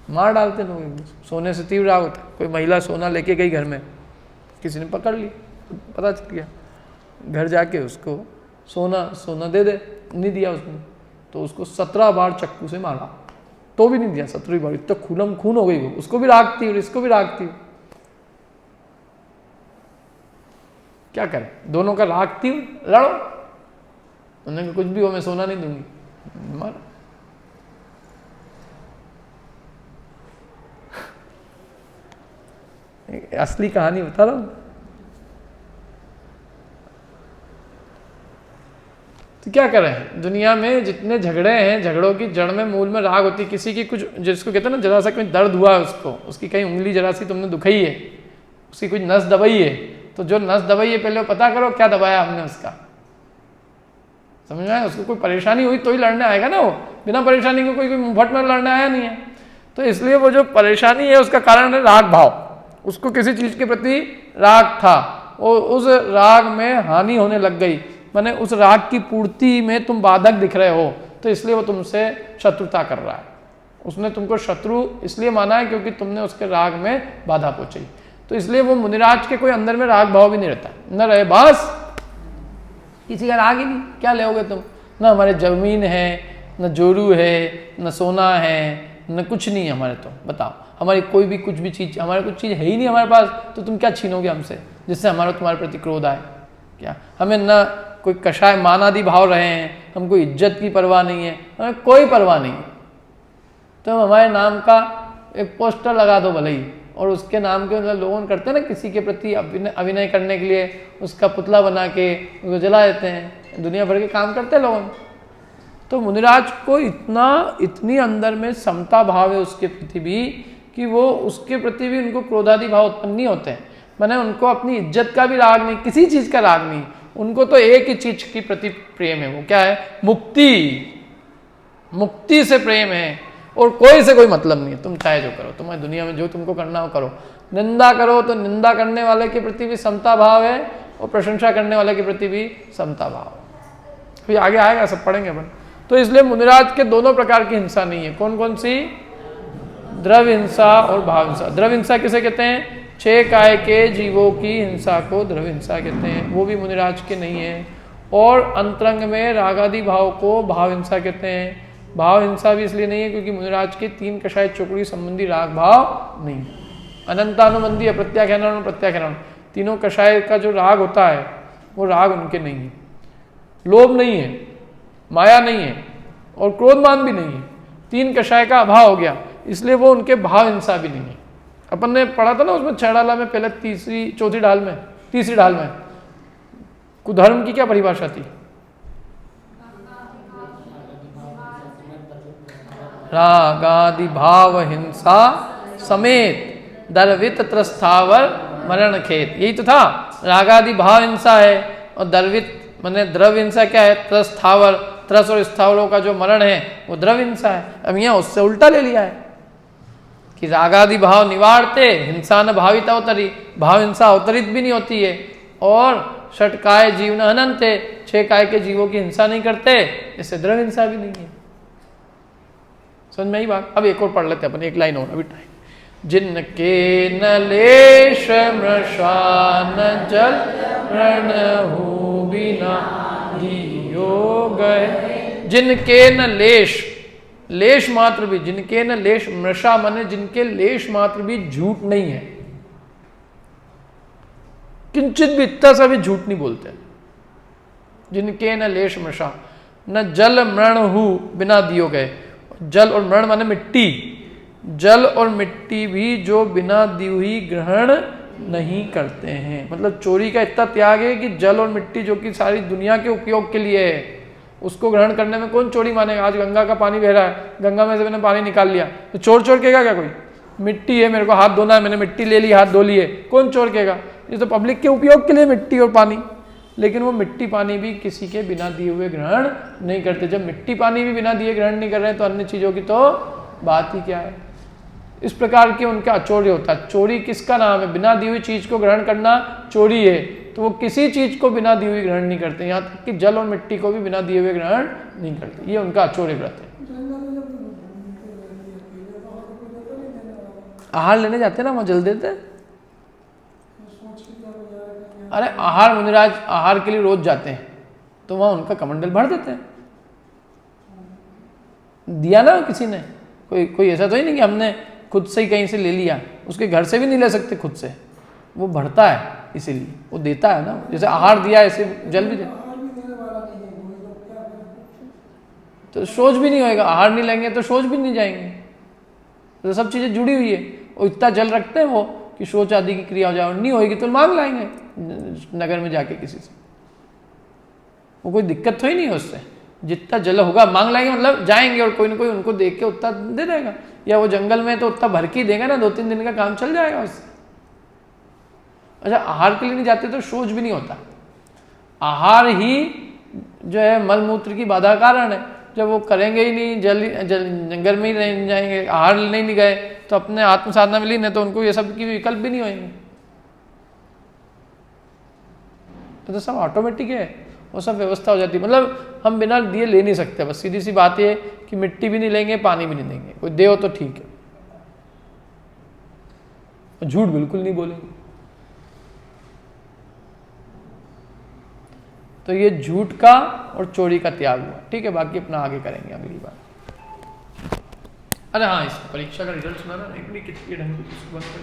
मार डालते लोग। सोने से तीव्र राग होता है। कोई महिला सोना लेके गई घर में, किसी ने पकड़ ली, तो पता चल गया, घर जाके उसको सोना दे दे, नहीं दिया उसने, तो उसको 17 बार चक्कू से मारा, तो भी नहीं दिया। 17वीं बार इतना खूनम खून हो गई वो। उसको भी राग थी और इसको भी राग थी। क्या करें? दोनों का राग थी, लड़ो। उन्होंने कुछ भी हो, मैं सोना नहीं दूंगी, मार। असली कहानी बता रहा हूं। तो क्या करें? दुनिया में जितने झगड़े हैं, झगड़ों की जड़ में, मूल में राग होती। किसी की कुछ, जिसको कहते हैं ना, जरा सा कोई दर्द हुआ है उसको, उसकी कहीं उंगली जरा सी तुमने दुखाई है, उसकी कुछ नस दबाई है, तो जो नस दबाई है पहले वो पता करो क्या दबाया हमने उसका। समझ में आया? उसको कोई परेशानी हुई तो ही लड़ने आएगा ना, वो बिना परेशानी के कोई मुंहफट में लड़ने आया नहीं है। तो इसलिए वो जो परेशानी है उसका कारण है राग भाव, उसको किसी चीज के प्रति राग था, और उस राग में हानि होने लग गई, माने उस राग की पूर्ति में तुम बाधक दिख रहे हो, तो इसलिए वो तुमसे शत्रुता कर रहा है। उसने तुमको शत्रु इसलिए माना है क्योंकि तुमने उसके राग में बाधा पहुंचाई। तो इसलिए वो मुनिराज के कोई अंदर में राग भाव भी नहीं रहता, न रहे, बस किसी का राग ही नहीं, क्या लेोगे तुम? ना हमारे जमीन है, न जोरू है, न सोना है, न कुछ नहीं है हमारे, तो बताओ हमारी कोई भी कुछ भी चीज, हमारे कुछ चीज है ही नहीं हमारे पास, तो तुम क्या छीनोगे हमसे जिससे हमारा तुम्हारे प्रति क्रोध आए? क्या हमें न कोई कषाय मान आदि भाव रहे हैं, हमको इज्जत की परवाह नहीं है, हमें कोई परवाह नहीं है। तो हमारे नाम का एक पोस्टर लगा दो भले ही, और उसके नाम के मतलब लोगों करते हैं ना किसी के प्रति अभिनय करने के लिए, उसका पुतला बना के उसको जला देते हैं, दुनिया भर के काम करते हैं लोग। तो मुनिराज को इतनी अंदर में समता भाव है उसके प्रति भी कि वो उसके प्रति भी उनको क्रोधादि भाव उत्पन्न नहीं होते हैं। मैंने उनको अपनी इज्जत का भी राग नहीं, किसी चीज का राग नहीं, उनको तो एक ही चीज की प्रति प्रेम है, वो क्या है? मुक्ति, मुक्ति से प्रेम है, और कोई से कोई मतलब नहीं है। तुम चाहे जो करो, तुम्हारी दुनिया में जो तुमको करना हो करो, निंदा करो तो निंदा करने वाले के प्रति भी समता भाव है, और प्रशंसा करने वाले के प्रति भी समता भाव है। फिर आगे आएगा, सब पढ़ेंगे अपन। तो इसलिए मुनिराज के दोनों प्रकार की हिंसा नहीं है। कौन कौन सी? द्रव्य हिंसा और भाव हिंसा। द्रव्य हिंसा किसे कहते हैं? 6 काय के जीवों की हिंसा को द्रव्य हिंसा कहते हैं, वो भी मुनिराज के नहीं है। और अंतरंग में रागादि भाव को भाव हिंसा कहते हैं। भाव हिंसा भी इसलिए नहीं है क्योंकि मुनिराज के 3 कषाय चौकड़ी संबंधी राग भाव नहीं, अनंतानुबंधी, अप्रत्याख्यान, प्रत्याख्यान, तीनों कषाय का जो राग होता है वो राग उनके नहीं है। लोभ नहीं है, माया नहीं है, और क्रोधमान भी नहीं है। 3 कषाय का अभाव हो गया, इसलिए वो उनके भाव हिंसा भी नहीं है। अपन ने पढ़ा था ना उसमें 6 डाला में, पहले तीसरी ढाल में कुधर्म की क्या परिभाषा थी? रागादि भाव हिंसा समेत दर्वित त्रस्थावर मरण खेत, यही तो था। रागादि भाव हिंसा है, और दर्वित माने द्रव्य हिंसा क्या है? त्रस्थावर, त्रस और स्थावरों का जो मरण है वो द्रव्य हिंसा है। अब यहाँ उससे उल्टा ले लिया है कि रागादि भाव निवारते हिंसा न भावित अवतरी, भाव हिंसा अवतरित भी नहीं होती है, और षटकाय जीवन अनंत, 6 काय के जीवों की हिंसा नहीं करते, इससे द्रव्य हिंसा भी नहीं है। समझ में आई बात? अब एक और पढ़ लेते हैं अपन, एक लाइन और, अभी टाइम। जिनके न लेश मृषा न जल रण हूँ बिना दियो गए। जिनके न लेश, लेश मात्र भी, जिनके न लेश मृषा माने जिनके लेश मात्र भी झूठ नहीं है, किंचित भी इतना सा भी झूठ नहीं बोलते। जिनके न लेश मृषा, न जल मृण हु बिना दियो गए। जल और मृण माने मिट्टी, जल और मिट्टी भी जो बिना दी हुई ग्रहण नहीं करते हैं। मतलब चोरी का इतना त्याग है कि जल और मिट्टी जो कि सारी दुनिया के उपयोग के लिए है, उसको ग्रहण करने में कौन चोरी मानेगा? आज गंगा का पानी बह रहा है, गंगा में से मैंने पानी निकाल लिया, तो चोर कहेगा क्या कोई? मिट्टी है, मेरे को हाथ धोना है, मैंने मिट्टी ले ली, हाथ धो लिए, कौन चोर कहेगा? ये तो पब्लिक के उपयोग के लिए मिट्टी और पानी। लेकिन वो मिट्टी पानी भी किसी के बिना दिए हुए ग्रहण नहीं करते। जब मिट्टी पानी भी बिना दिए ग्रहण नहीं कर रहे हैं तो अन्य चीजों की तो बात ही क्या है। इस प्रकार के उनका अचौर्य होता है। चोरी किसका नाम है? बिना दी हुई चीज को ग्रहण करना चोरी है। तो वो किसी चीज को बिना दी हुई ग्रहण नहीं करते, यहाँ तक कि जल और मिट्टी को भी बिना दिए हुए ग्रहण नहीं करते। ये उनका अचौर्य व्रत है। आहार लेने जाते हैं ना, वहां जल देते हैं। अरे आहार, मुनिराज आहार के लिए रोज जाते हैं, तो वहां उनका कमंडल भर देते हैं। दिया ना किसी ने, कोई ऐसा तो ही नहीं कि हमने खुद से ही कहीं से ले लिया, उसके घर से भी नहीं ले सकते खुद से, वो भरता है, इसीलिए वो देता है ना। जैसे आहार दिया ऐसे जल भी दे, तो शौच भी नहीं होएगा। आहार नहीं लेंगे तो शौच भी नहीं जाएंगे। तो सब चीजें जुड़ी हुई है। और इतना जल रखते हैं वो कि शौच आदि की क्रिया हो जाए, और नहीं होगी तो मांग लाएंगे नगर में जाके किसी से। वो कोई दिक्कत तो ही नहीं है उससे, जितना जल होगा मांग लाएंगे, मतलब जाएंगे और कोई ना कोई उनको देख के उतना दे देगा। या वो जंगल में तो उतना भर के देगा ना, 2-3 दिन का काम चल जाएगा उससे। अच्छा, आहार के लिए नहीं जाते तो शौच भी नहीं होता। आहार ही जो है मलमूत्र की बाधा कारण है। जब वो करेंगे ही नहीं, जंगल में ही रह जाएंगे, आहार नहीं गए, तो अपने आत्म साधना में लीन है, तो उनको ये सब की विकल्प भी नहीं होंगे। तो सब ऑटोमेटिक है, वो सब व्यवस्था हो जाती है। मतलब हम बिना दिए ले नहीं सकते। बस सीधी सी बात ये कि मिट्टी भी नहीं लेंगे, पानी भी नहीं देंगे, कोई दे हो तो ठीक है, झूठ बिल्कुल नहीं बोलेंगे। तो ये झूठ का और चोरी का त्याग हुआ। ठीक है, बाकी अपना आगे करेंगे अगली बार। अरे हाँ, इस परीक्षा का रिजल्ट सुना ना, इतनी कितनी ढंग से बंद कर